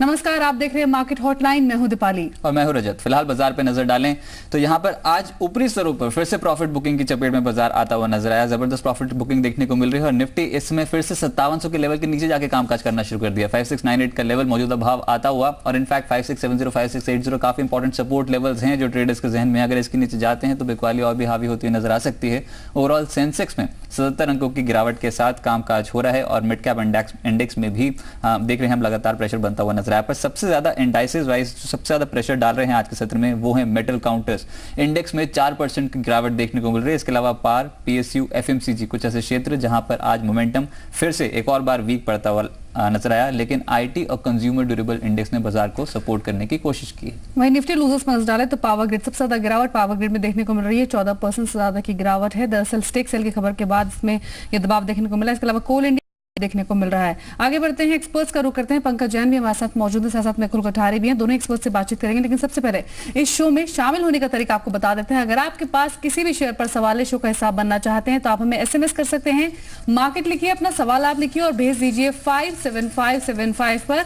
नमस्कार, आप देख रहे हैं मार्केट हॉटलाइन। मैं हूं दीपाली और मैं हूं रजत। फिलहाल बाजार पे नजर डालें तो यहां पर आज ऊपरी स्तरों पर फिर से प्रॉफिट बुकिंग की चपेट में बाजार आता हुआ नजर आया। जबरदस्त प्रॉफिट बुकिंग देखने को मिल रही है और निफ्टी इसमें फिर से 5700 के लेवल के नीचे जाके कामकाज करना शुरू कर दिया। 5698 का लेवल मौजूदा भाव आता हुआ और इनफैक्ट 5670 5680 काफी इंपॉर्टेंट सपोर्ट लेवल्स हैं जो ट्रेडर्स के जहन में, अगर इसके नीचे जाते हैं तो बिकवाली और भी हावी होती हुई नजर आ सकती है। ओवरऑल सेंसेक्स में 77 अंकों की गिरावट के साथ कामकाज हो रहा है और मिड कैप इंडेक्स में भी देख रहे हैं हम लगातार प्रेशर बनता हुआ नजर आया। पर सबसे ज्यादा इंडाइसेस वाइज जो सबसे ज्यादा प्रेशर डाल रहे हैं आज के सत्र में वो है मेटल काउंटर्स। इंडेक्स में 4% की गिरावट देखने को मिल रही है। इसके अलावा पार, पीएसयू, एफएमसीजी कुछ ऐसे क्षेत्र जहां पर आज मोमेंटम फिर से एक और बार वीक पड़ता हुआ नजर आया, लेकिन आईटी और कंज्यूमर ड्यूरेबल इंडेक्स ने बाजार को सपोर्ट करने की कोशिश की। वहीं निफ्टी लूजर्स में नजर डाले तो पावर ग्रिड सबसे ज्यादा गिरावट पावर ग्रिड में देखने को मिल रही है। 14% से ज्यादा की गिरावट है। दरअसल स्टेक सेल की खबर के बाद इसमें यह दबाव देखने को मिला। इसके अलावा कोल इंडिया देखने को मिल रहा है। आगे बढ़ते हैं, एक्सपर्ट्स का रुख करते हैं। पंकज जैन भी हमारे साथ मौजूद है, साथ में कुल कठारी भी हैं। दोनों एक्सपर्ट से बातचीत करेंगे, लेकिन सबसे पहले इस शो में शामिल होने का तरीका आपको बता देते हैं। अगर आपके पास किसी भी शेयर पर सवाल है, शो का हिस्सा बनना चाहते हैं तो आप हमें एसएमएस कर सकते हैं। मार्केट लिखिए, अपना सवाल आप लिखिए और भेज दीजिए 57575 पर।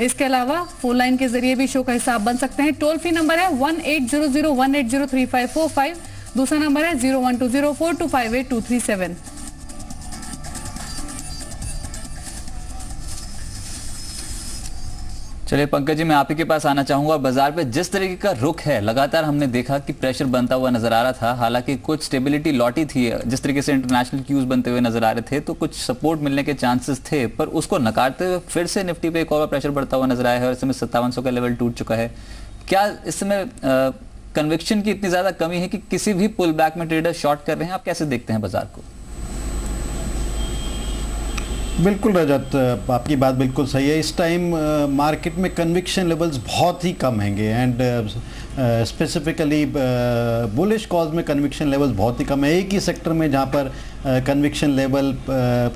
इसके अलावा फोन लाइन के जरिए भी शो का हिस्सा बन सकते हैं। टोल फ्री नंबर है 180018035545। दूसरा नंबर है 012042582237। चलिए पंकज जी, मैं आप ही के पास आना चाहूंगा। बाजार पे जिस तरीके का रुख है, लगातार हमने देखा कि प्रेशर बनता हुआ नजर आ रहा था। हालांकि कुछ स्टेबिलिटी लौटी थी, जिस तरीके से इंटरनेशनल क्यूज बनते हुए नजर आ रहे थे तो कुछ सपोर्ट मिलने के चांसेस थे, पर उसको नकारते हुए फिर से निफ्टी पे एक और प्रेशर बढ़ता हुआ नजर आया है और इस समय 5700 का लेवल टूट चुका है। क्या इस समय कन्विक्शन की इतनी ज्यादा कमी है कि किसी भी पुल बैक में ट्रेडर शॉर्ट कर रहे हैं? आप कैसे देखते हैं बाजार को? बिल्कुल रजत, आपकी बात बिल्कुल सही है। इस टाइम मार्केट में कन्विक्शन लेवल्स बहुत ही कम हैंगे एंड स्पेसिफिकली बुलिश कॉज में कन्विक्शन लेवल्स बहुत ही कम है। एक ही सेक्टर में जहाँ पर कन्विक्शन लेवल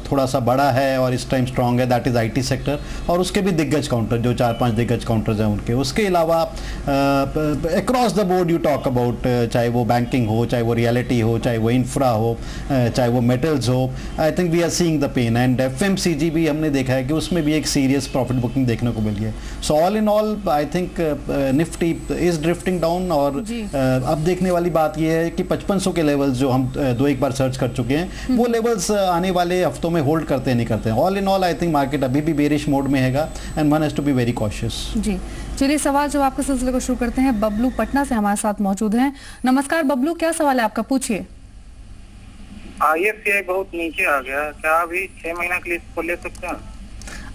थोड़ा सा बड़ा है और इस टाइम स्ट्रांग है, दैट इज़ आईटी सेक्टर और उसके भी दिग्गज काउंटर, जो 4-5 दिग्गज काउंटर्स हैं उनके। उसके अलावा across the board you talk about, चाहे वो बैंकिंग हो, चाहे वो रियलिटी हो, चाहे वो इंफ्रा हो, चाहे वो मेटल्स हो, I think we are seeing the pain. And FMCG भी हमने देखा है कि उसमें भी एक सीरियस प्रॉफिट बुकिंग देखने को मिल गई है। So all in all I think Nifty is drifting down और अब देखने वाली बात यह है कि 5500 के लेवल्स जो हम दो एक बार सर्च कर चुके हैं वो लेवल्स आने वाले हफ्तों में होल्ड करते नहीं करते हैं। All in all I think market अभी भी बेरिश मोड में हैगा and one has to be very cautious. जी चलिए, सवाल जवाब आपके सिलसिले को शुरू करते हैं। बबलू पटना से हमारे साथ मौजूद हैं। नमस्कार बबलू, क्या सवाल है आपका? पूछिए। आईएफसीआई बहुत नीचे आ गया, क्या अभी 6 महीना के लिए इसको ले सकते हैं?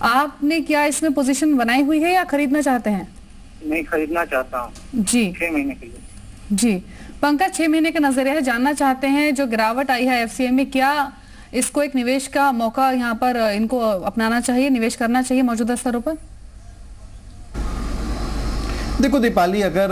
आपने क्या इसमें पोजीशन बनाई हुई है या खरीदना चाहते हैं? नहीं, खरीदना चाहता हूँ जी, 6 महीने के लिए। जी पंकज, 6 महीने का नजरिया है, जानना चाहते हैं जो गिरावट आई है एफसीआई में, क्या इसको एक निवेश का मौका यहाँ पर इनको अपनाना चाहिए, निवेश करना चाहिए मौजूदा स्तरों पर? देखो दीपाली, अगर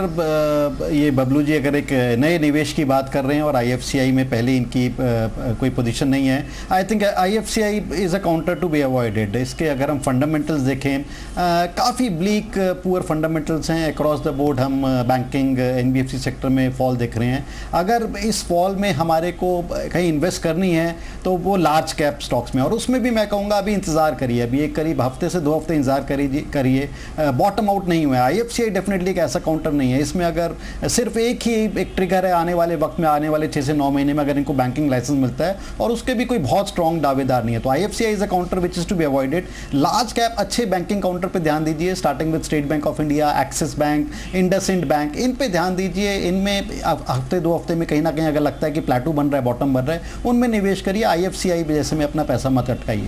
ये बबलू जी अगर एक नए निवेश की बात कर रहे हैं और आईएफसीआई में पहले इनकी कोई पोजीशन नहीं है, I think IFCI is a counter to be avoided. इसके अगर हम फंडामेंटल्स देखें, काफ़ी ब्लीक पुअर फंडामेंटल्स हैं अक्रॉस द बोर्ड। हम बैंकिंग, एनबीएफसी सेक्टर में फॉल देख रहे हैं। अगर इस फॉल में हमारे को कहीं इन्वेस्ट करनी है तो वो लार्ज कैप स्टॉक्स में, और उसमें भी मैं कहूँगा अभी इंतज़ार करिए, अभी एक करीब हफ्ते से 2 हफ्ते इंतजार करिए। बॉटम आउट नहीं हुआ है। आईएफसीआई डेफिनेटली एक ऐसा काउंटर नहीं है। इसमें अगर सिर्फ एक ही एक ट्रिगर है, आने वाले वक्त में, आने वाले 6 से 9 महीने में अगर इनको बैंकिंग लाइसेंस मिलता है और उसके भी कोई बहुत स्ट्रॉन्ग दावेदार नहीं है, तो IFCI is a counter which is to be avoided. Large cap अच्छे बैंकिंग काउंटर पे ध्यान दीजिए, starting with State Bank of India, Axis Bank, IndusInd Bank, इन पे ध्यान दीजिए। इनमें हफ्ते 2 हफ्ते में कहीं ना कहीं अगर लगता है कि प्लेटू बन रहा है, बॉटम बन रहा है, उनमें निवेश करिए। आईएफसीआई जैसे में अपना पैसा मत अटकाइए।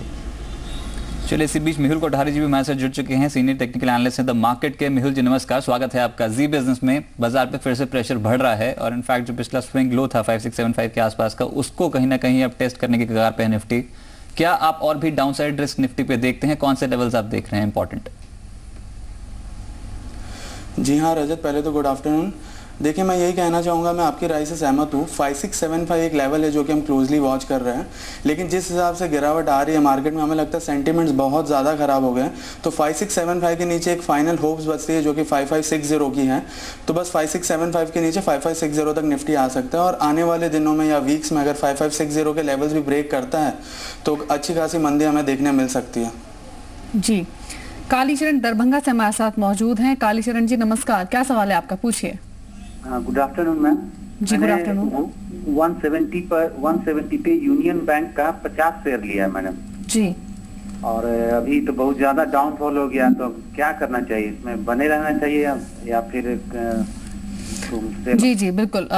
चलिए, इसी बीच मेहुल कोठारी जी भी हमारे साथ जुड़ चुके हैं, सीनियर टेक्निकल एनालिस्ट हैं द मार्केट के। मेहुल जी नमस्कार, स्वागत है आपका। जी बिजनेस में बाजार पे फिर से प्रेशर बढ़ रहा है और इनफैक्ट जो पिछला स्विंग लो था 5675 के आसपास का, उसको कहीं ना कहीं अब टेस्ट करने की कगार पे है निफ्टी। क्या आप और भी डाउनसाइड रिस्क निफ्टी पे देखते हैं? कौन से लेवल्स आप देख रहे हैं इंपॉर्टेंट? जी हाँ रजत, पहले तो गुड आफ्टरनून। देखिए, मैं यही कहना चाहूँगा, मैं आपकी राय से सहमत हूँ। 5675 एक लेवल है जो कि हम क्लोजली वॉच कर रहे हैं, लेकिन जिस हिसाब से गिरावट आ रही है मार्केट में, हमें लगता है सेंटिमेंट्स बहुत ज़्यादा ख़राब हो गए हैं। तो 5675 के नीचे एक फाइनल होप्स बचती है जो कि 5560 की है। तो बस 5675 के नीचे 5560 तक निफ्टी आ सकता है और आने वाले दिनों में या वीक्स में अगर 5560 के लेवल्स भी ब्रेक करता है तो अच्छी खासी मंदी हमें देखने मिल सकती है। जी कालीचरण दरभंगा से हमारे साथ मौजूद हैं। कालीचरण जी नमस्कार, क्या सवाल है आपका, पूछिए। Good afternoon ma'am. जी गुड आफ्टरनून। 170 पे यूनियन बैंक का 50 शेयर लिया है मैडम जी, और अभी तो बहुत ज्यादा डाउनफॉल हो गया, तो क्या करना चाहिए, इसमें बने रहना चाहिए या फिर जी जी बिल्कुल।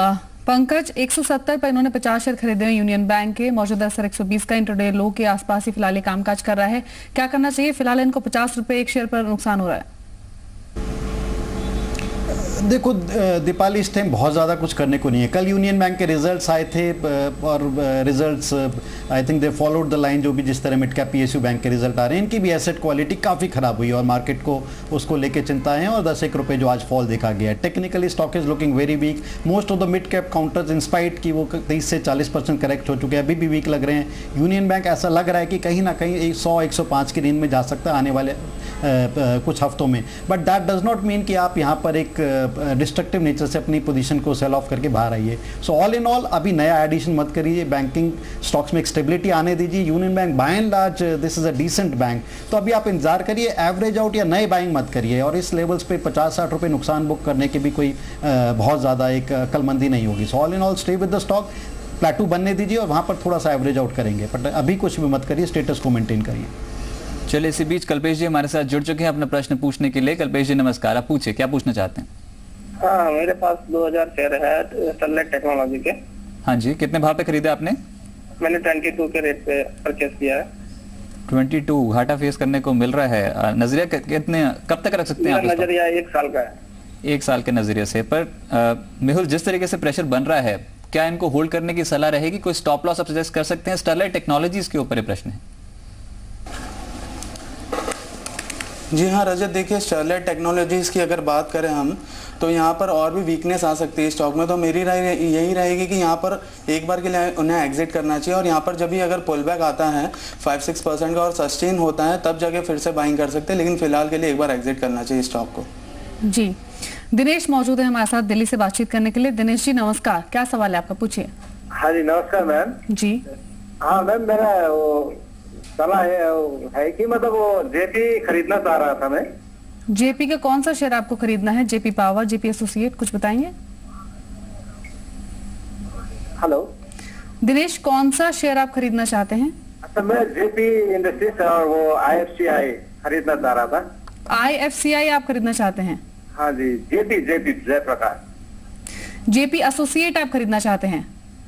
पंकज 170 पर इन्होंने 50 शेयर खरीदे हैं यूनियन बैंक के, मौजूदा स्तर 120 का, इंट्राडे लो के आसपास ही फिलहाल कामकाज कर रहा है। क्या करना चाहिए? फिलहाल इनको 50 रुपए एक शेयर पर नुकसान हो रहा है। देखो दीपाली, इस टाइम बहुत ज़्यादा कुछ करने को नहीं है। कल यूनियन बैंक के रिजल्ट्स आए थे और results I think they followed the line जो भी जिस तरह मिड कैप पीएसयू बैंक के रिजल्ट आ रहे हैं। इनकी भी एसेट क्वालिटी काफ़ी ख़राब हुई और मार्केट को उसको लेके चिंता है और 10 रुपये जो आज फॉल देखा गया है। Technically stock is looking very weak. Most of the mid cap counters in spite की वो 30 से 40% करेक्ट हो चुके हैं, अभी भी वीक लग रहे हैं। यूनियन बैंक ऐसा लग रहा है कि कहीं ना कहीं 100-105 की रेंज में जा सकता है आने वाले कुछ हफ्तों में, but that does not mean कि आप यहाँ पर एक डिस्ट्रक्टिव नेचर से अपनी पोजीशन को सेल ऑफ करके बाहर आइए। सो ऑल इन ऑल अभी नया एडिशन मत करिए, बैंकिंग स्टॉक्स में एक स्टेबिलिटी आने दीजिए। Union Bank by and large this is a decent bank, तो अभी आप इंतजार करिए, एवरेज आउट या नए बाइंग मत करिए। और इस लेवल्स पे 50-60 रुपये नुकसान बुक करने की भी कोई बहुत ज़्यादा एक अक्लमंदी नहीं होगी। So all in all stay with the stock, प्लेटू बनने दीजिए और वहाँ पर थोड़ा सा एवरेज आउट करेंगे, बट अभी कुछ भी मत करिए, स्टेटस को मेंटेन करिए। चलिए, इसी बीच कल्पेश जी हमारे साथ जुड़ चुके हैं अपना प्रश्न पूछने के लिए। कल्पेश जी नमस्कार, आप पूछिए, क्या पूछना चाहते हैं? हाँ, मेरे पास 2000 शेयर है स्टरलाइट टेक्नोलॉजी के। हाँ जी, कितने भाव पे खरीदे आपने? मैंने 22 के रेट पे परचेस किया है। 22 घाटा फेस करने को मिल रहा है। नजरिया कितने कब तक रख सकते हैं आप? नजरिया 1 साल का है। 1 साल के नजरिए से। पर मेहुल, जिस तरीके से प्रेशर बन रहा है, क्या इनको होल्ड करने की सलाह रहेगी? कोई स्टॉप लॉस आप सजेस्ट कर सकते हैं? स्टरलाइट टेक्नोलॉजीज के ऊपर ये प्रश्न है। जी हाँ रजत, देखिए स्टरलाइट टेक्नोलॉजीज की अगर बात करें हम, तो यहाँ पर और भी वीकनेस आ सकती है स्टॉक में। तो मेरी राय यही रहेगी कि यहाँ पर एक बार के लिए उन्हें एग्जिट करना चाहिए, और यहाँ पर जब भी अगर पुल बैक आता है 5-6% का और सस्टेन होता है, तब जाके फिर से बाइंग कर सकते हैं, लेकिन फिलहाल के लिए एक बार एग्जिट करना चाहिए स्टॉक को। जी, दिनेश मौजूद है हमारे साथ दिल्ली से बातचीत करने के लिए। दिनेश जी नमस्कार, क्या सवाल है आपका, पूछिए। हाँ जी नमस्कार मैम। जी हाँ मैम, मेरा वो सलाह है कि मतलब वो जेपी खरीदना चाह रहा था मैं। जेपी का कौन सा शेयर आपको खरीदना है? जेपी पावर, जेपी एसोसिएट, कुछ बताएंगे? हेलो दिनेश, कौन सा शेयर आप खरीदना चाहते हैं? अच्छा, मैं जेपी इंडस्ट्रीज और वो आईएफसीआई खरीदना चाह रहा था। आईएफसीआई आप खरीदना चाहते हैं? हाँ जी, जेपी जयप्रकाश। जेपी एसोसिएट आप खरीदना चाहते हैं?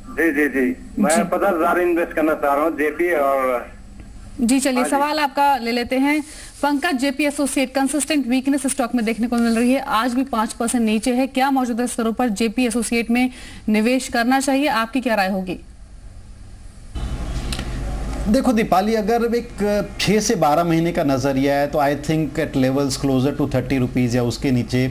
जी मैं 50,000 इन्वेस्ट करना चाह रहा हूँ जेपी और जी। चलिए सवाल आपका ले लेते हैं। Pankaj, JP associate consistent weakness stock में देखने को मिल रही है, आज भी 5% नीचे है। क्या मौजूदा स्तरों पर जेपी एसोसिएट में निवेश करना चाहिए? आपकी क्या राय होगी? देखो दीपाली, अगर एक 6 से 12 महीने का नज़रिया है तो I think at levels closer to 30 rupees या उसके नीचे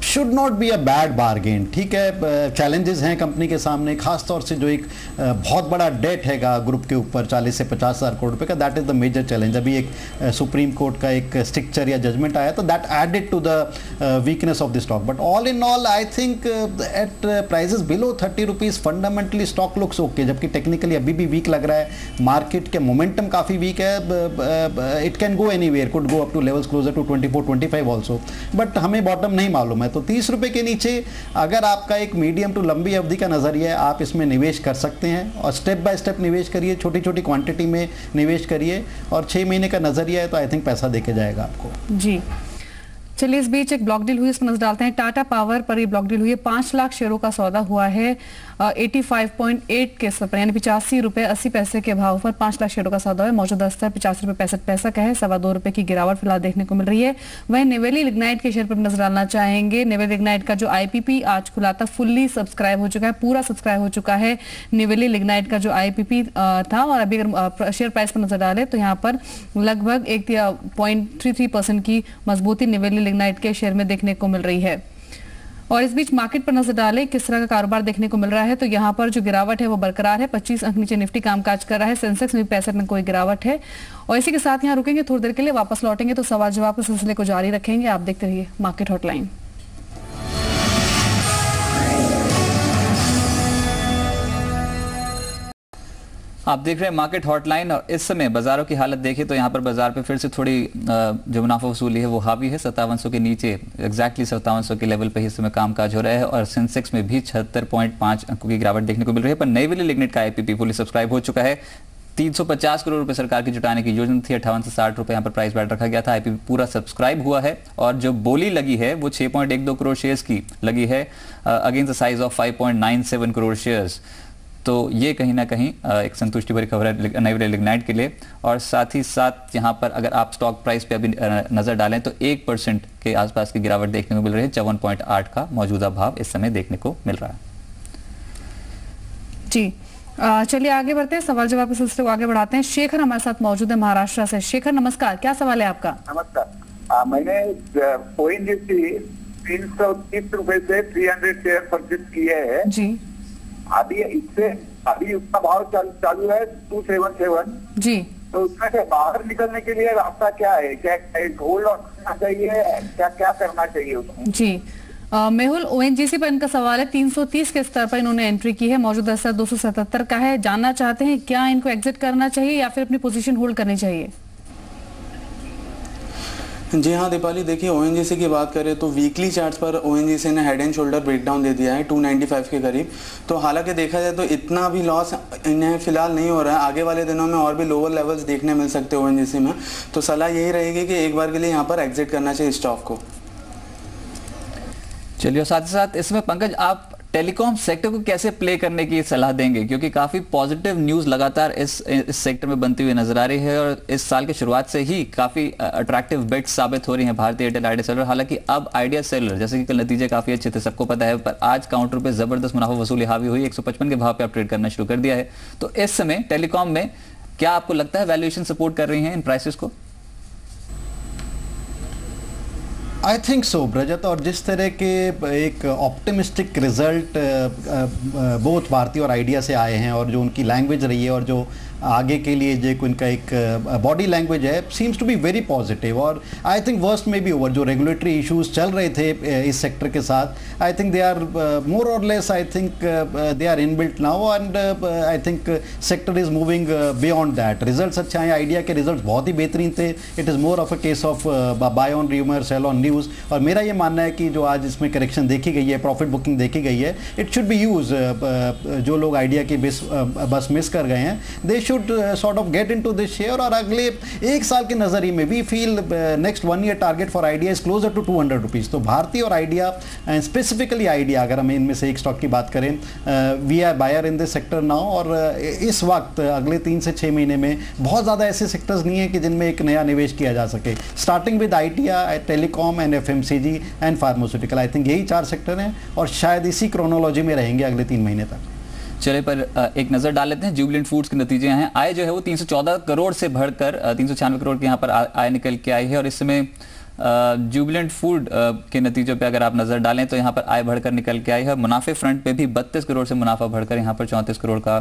should not be a bad bargain. ठीक है, चैलेंजेस हैं कंपनी के सामने, खासतौर से जो एक बहुत बड़ा डेट हैगा ग्रुप के ऊपर 40 से 50,000 करोड़ रुपए का, that is the major challenge. अभी एक सुप्रीम कोर्ट का एक स्ट्रिक्चर या जजमेंट आया तो that added to the weakness of the stock, but all in all I think at prices below 30 rupees fundamentally stock looks okay, जबकि technically अभी भी वीक लग रहा है। मार्केट के मोमेंटम काफ़ी वीक है, it can go anywhere, could go up to levels closer to 24-25 also, but हमें बॉटम नहीं मालूम है। तो 30 रुपए के नीचे अगर आपका एक मीडियम टू लंबी अवधि का नजरिया है, आप इसमें निवेश कर सकते हैं और स्टेप बाय स्टेप निवेश करिए, छोटी छोटी क्वांटिटी में निवेश करिए, और 6 महीने का नजरिया है तो आई थिंक पैसा देके जाएगा आपको। जी चलिए, इस बीच एक ब्लॉक डील हुई, इसमें नजर डालते हैं। टाटा पावर पर ये ब्लॉक डील हुई है, 5 लाख शेयरों का सौदा हुआ है 85.8 के स्तर पर, यानी 85 रुपए 80 पैसे के भाव पर 5 लाख शेयरों का सौदा है। मौजूदा स्तर 85 रुपए 65 पैसा का है। 2.25 रुपए की गिरावट फिलहाल देखने को मिल रही है। वहीं नेवेली लिग्नाइट के शेयर पर नजर डालना चाहेंगे। नेवेली लिग्नाइट का जो आईपीपी आज खुला था, फुल्ली सब्सक्राइब हो चुका है, पूरा सब्सक्राइब हो चुका है नेवेली लिग्नाइट का जो आईपीपी था, और अभी अगर शेयर प्राइस पर नजर डाले तो यहाँ पर लगभग 1.33% की मजबूती नेवेली लिग्नाइट के शेयर में देखने को मिल रही है। और इस बीच मार्केट पर नजर डालें किस तरह का कारोबार देखने को मिल रहा है, तो यहाँ पर जो गिरावट है वो बरकरार है। 25 अंक नीचे निफ्टी कामकाज कर रहा है, सेंसेक्स में 65 में कोई गिरावट है। और इसी के साथ यहाँ रुकेंगे, थोड़ी देर के लिए वापस लौटेंगे तो सवाल जवाब के सिलसिले को जारी रखेंगे। आप देखते रहिए मार्केट हॉटलाइन। आप देख रहे हैं मार्केट हॉटलाइन और इस समय बाजारों की हालत देखें तो यहाँ पर बाजार पे फिर से थोड़ी जो मुनाफा वसूली है वो हावी है 5700 के नीचे एग्जैक्टली 5700 के लेवल पे ही इस समय कामकाज हो रहा है और सेंसेक्स में भी 76.5 अंकों की गिरावट देखने को मिल रही है। पर नई लिग्निट का आईपीपी फुली सब्सक्राइब हो चुका है। 350 करोड़ रुपए सरकार की जुटाने की योजना थी, 58 से 60 रुपए यहाँ पर प्राइस बैठ रखा गया था। आईपीपी पूरा सब्सक्राइब हुआ है और जो बोली लगी है वो 6.12 करोड़ शेयर्स की लगी है against the size of 5.97 crore shares. तो ये कहीं ना कहीं एक संतुष्टि भरी खबर है नई लिग्नाइट के लिए। और साथ ही साथ यहाँ पर अगर आप स्टॉक प्राइस पे अभी नजर डालें तो 1% के आसपास की गिरावट देखने को मिल रही है। 54.8 का मौजूदा भाव इस समय देखने को मिल रहा है। जी चलिए आगे बढ़ते हैं, सवाल जवाब के सिलसिले को आगे बढ़ाते हैं। शेखर हमारे साथ मौजूद है महाराष्ट्र से। शेखर नमस्कार, क्या सवाल है आपका? नमस्कार, मैंने ONGC 330 रुपए से 300 शेयर परचेज किए हैं जी। अभी उसका भाव चालू है 277 जी। तो उसमें से बाहर निकलने के लिए रास्ता क्या है? क्या होल्ड करना चाहिए? क्या करना चाहिए उसमें? जी मेहुल, ONGC पर इनका सवाल है। 330 के स्तर पर इन्होंने एंट्री की है, मौजूदा स्तर 277 का है। जानना चाहते हैं क्या इनको एग्जिट करना चाहिए या फिर अपनी पोजीशन होल्ड करनी चाहिए? जी हाँ दीपाली, देखिए ONGC की बात करें तो वीकली चार्ट्स पर ONGC ने हेड एंड शोल्डर ब्रेकडाउन दे दिया है 295 के करीब। तो हालांकि देखा जाए तो इतना भी लॉस इन्हें फिलहाल नहीं हो रहा है। आगे वाले दिनों में और भी लोअर लेवल्स देखने मिल सकते हैं ONGC में। तो सलाह यही रहेगी कि एक बार के लिए यहाँ पर एग्जिट करना चाहिए स्टॉक को। चलिए, साथ ही साथ इसमें पंकज आप टेलीकॉम सेक्टर को कैसे प्ले करने की सलाह देंगे, क्योंकि काफी पॉजिटिव न्यूज लगातार इस सेक्टर में बनती हुई नजर आ रही है और इस साल की शुरुआत से ही काफी अट्रैक्टिव बेट्स साबित हो रही हैं भारतीय एयरटेल आइडिया सेलुलर। हालांकि अब आइडिया सेलुलर जैसे कि कल नतीजे काफी अच्छे थे, सबको पता है, पर आज काउंटर पे जबरदस्त मुनाफा वसूली हावी हुई, 155 के भाव पे आप ट्रेड करना शुरू कर दिया है। तो इस समय टेलीकॉम में क्या आपको लगता है वैल्यूएशन सपोर्ट कर रही है इन प्राइसेस को? आई थिंक सो रजत, और जिस तरह के एक ऑप्टिमिस्टिक रिजल्ट बोथ भारती और आइडिया से आए हैं और जो उनकी लैंग्वेज रही है और जो आगे के लिए जो इनका एक बॉडी लैंग्वेज है seems to be very positive. और आई थिंक वर्स्ट में भी ओवर, जो रेगुलेटरी इश्यूज चल रहे थे इस सेक्टर के साथ, आई थिंक दे आर मोर और less, I think they are inbuilt now and I think sector is moving beyond that. Results अच्छे आए, आइडिया के रिजल्ट्स बहुत ही बेहतरीन थे। It is more of a case of buy on rumour sell on news. और मेरा ये मानना है कि जो आज इसमें करेक्शन देखी गई है, प्रॉफिट बुकिंग देखी गई है, इट शुड बी यूज। जो लोग आइडिया की बस मिस कर गए हैं, they should sort of get into this share। और अगले एक साल के नजरिए में we feel next 1 year target for Idea is closer to 200 rupees. तो भारती और आइडिया, स्पेसिफिकली आइडिया, अगर हम इनमें से एक स्टॉक की बात करें, we are buyer in this sector now. और इस वक्त अगले 3 से 6 महीने में बहुत ज़्यादा ऐसे सेक्टर्स नहीं है कि जिनमें एक नया निवेश किया जा सके, starting with idea, telecom and FMCG and pharmaceutical. I think यही 4 सेक्टर हैं और शायद इसी क्रोनोलॉजी में रहेंगे अगले 3 महीने तक। चले पर एक नजर डाल लेते हैं जुबिलेंट फूड्स के नतीजे हैं। आय जो है वो 314 करोड़ से बढ़कर 396 करोड़ के यहाँ पर आय निकल के आई है। और इस समय जुबिलेंट फूड के नतीजों पे अगर आप नजर डालें तो यहाँ पर आय बढ़कर निकल के आई है। मुनाफे फ्रंट पे भी 32 करोड़ से मुनाफा बढ़कर यहाँ पर 34 करोड़ का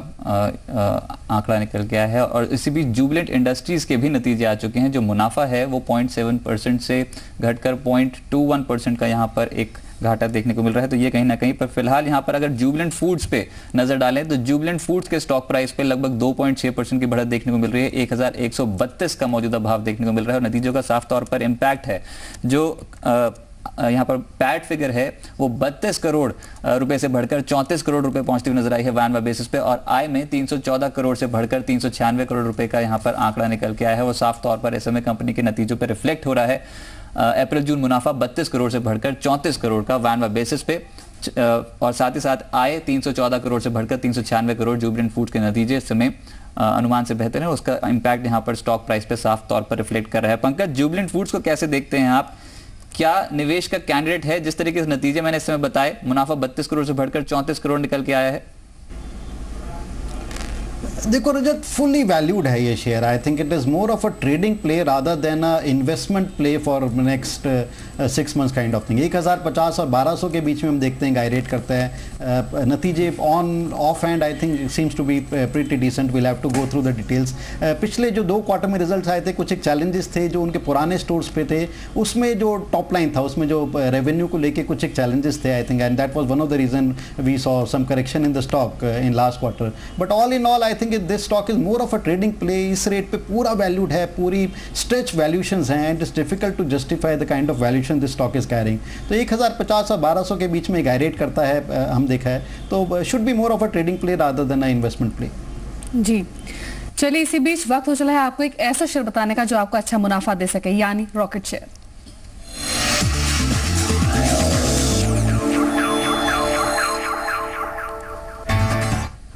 आंकड़ा निकल के आया है। और इसी बीच जुबिलेंट इंडस्ट्रीज के भी नतीजे आ चुके हैं। जो मुनाफा है वो 0.7% से घटकर 0.21% का यहाँ पर एक घाटा देखने को मिल रहा है। तो ये कहीं ना कहीं पर फिलहाल यहाँ पर अगर जुबिलेंट फूड्स पे नजर डालें तो जुबिलेंट फूड्स के स्टॉक प्राइस पे लगभग 2.6% की बढ़त देखने को मिल रही है। 1132 का मौजूदा भाव देखने को मिल रहा है। और नतीजों का साफ तौर पर इम्पैक्ट है। जो यहाँ पर पैट फिगर है वो 32 करोड़ रुपए से बढ़कर 34 करोड़ रुपए पहुंचती हुई नजर आई है वैन बेसिस पे। और आय में 314 करोड़ से बढ़कर 396 करोड़ रुपए का यहाँ पर आंकड़ा निकल के आया है। वो साफ तौर पर इस समय कंपनी के नतीजों पर रिफ्लेक्ट हो रहा है। अप्रैल जून मुनाफा 32 करोड़ से बढ़कर 34 करोड़ का वैन बेसिस पे। और साथ ही साथ आय 314 करोड़ से बढ़कर 396 करोड़ जुबिलेंट फूड्स के नतीजे इस समय अनुमान से बेहतर है। उसका इंपैक्ट यहाँ पर स्टॉक प्राइस पे साफ तौर पर रिफ्लेक्ट कर रहा है। पंकज, जुबिलेंट फूड्स को कैसे देखते हैं आप? क्या निवेश का कैंडिडेट है? जिस तरीके से नतीजे मैंने इस समय बताए, मुनाफा 32 करोड़ से बढ़कर 34 करोड़ निकल के आया है। देखो रजत, फुली वैल्यूड है ये share. I think it is more of a trading play rather than a investment play for next 6 months kind of thing. 1050 और 1200 के बीच में हम देखते हैं, गाइड करते हैं। नतीजे on off and I think seems to be pretty decent. Will have to go through the details. पिछले जो 2 क्वार्टर में रिजल्ट्स आए थे, कुछ एक चैलेंजेस थे जो उनके पुराने स्टोर्स पे थे। उसमें जो टॉप लाइन था, उसमें जो रेवेन्यू को लेके कुछ एक चैलेंजेस थे I think, and that was one of the reason we saw some correction in the stock in last quarter. But all in all I think think this stock is more of a trading play. इस rate पे पूरा valued है, पूरी stretch valuations हैं and it's difficult to justify the kind of valuation this stock is carrying. तो 1050 और 1200 के बीच में गाइड करता है, हम देखा है. तो should be more of a trading play rather than a investment play. जी चलिए, इसी बीच वक्त हो चला है आपको एक ऐसा शेयर बताने का जो आपको अच्छा मुनाफा दे सके, यानी रॉकेट शेयर.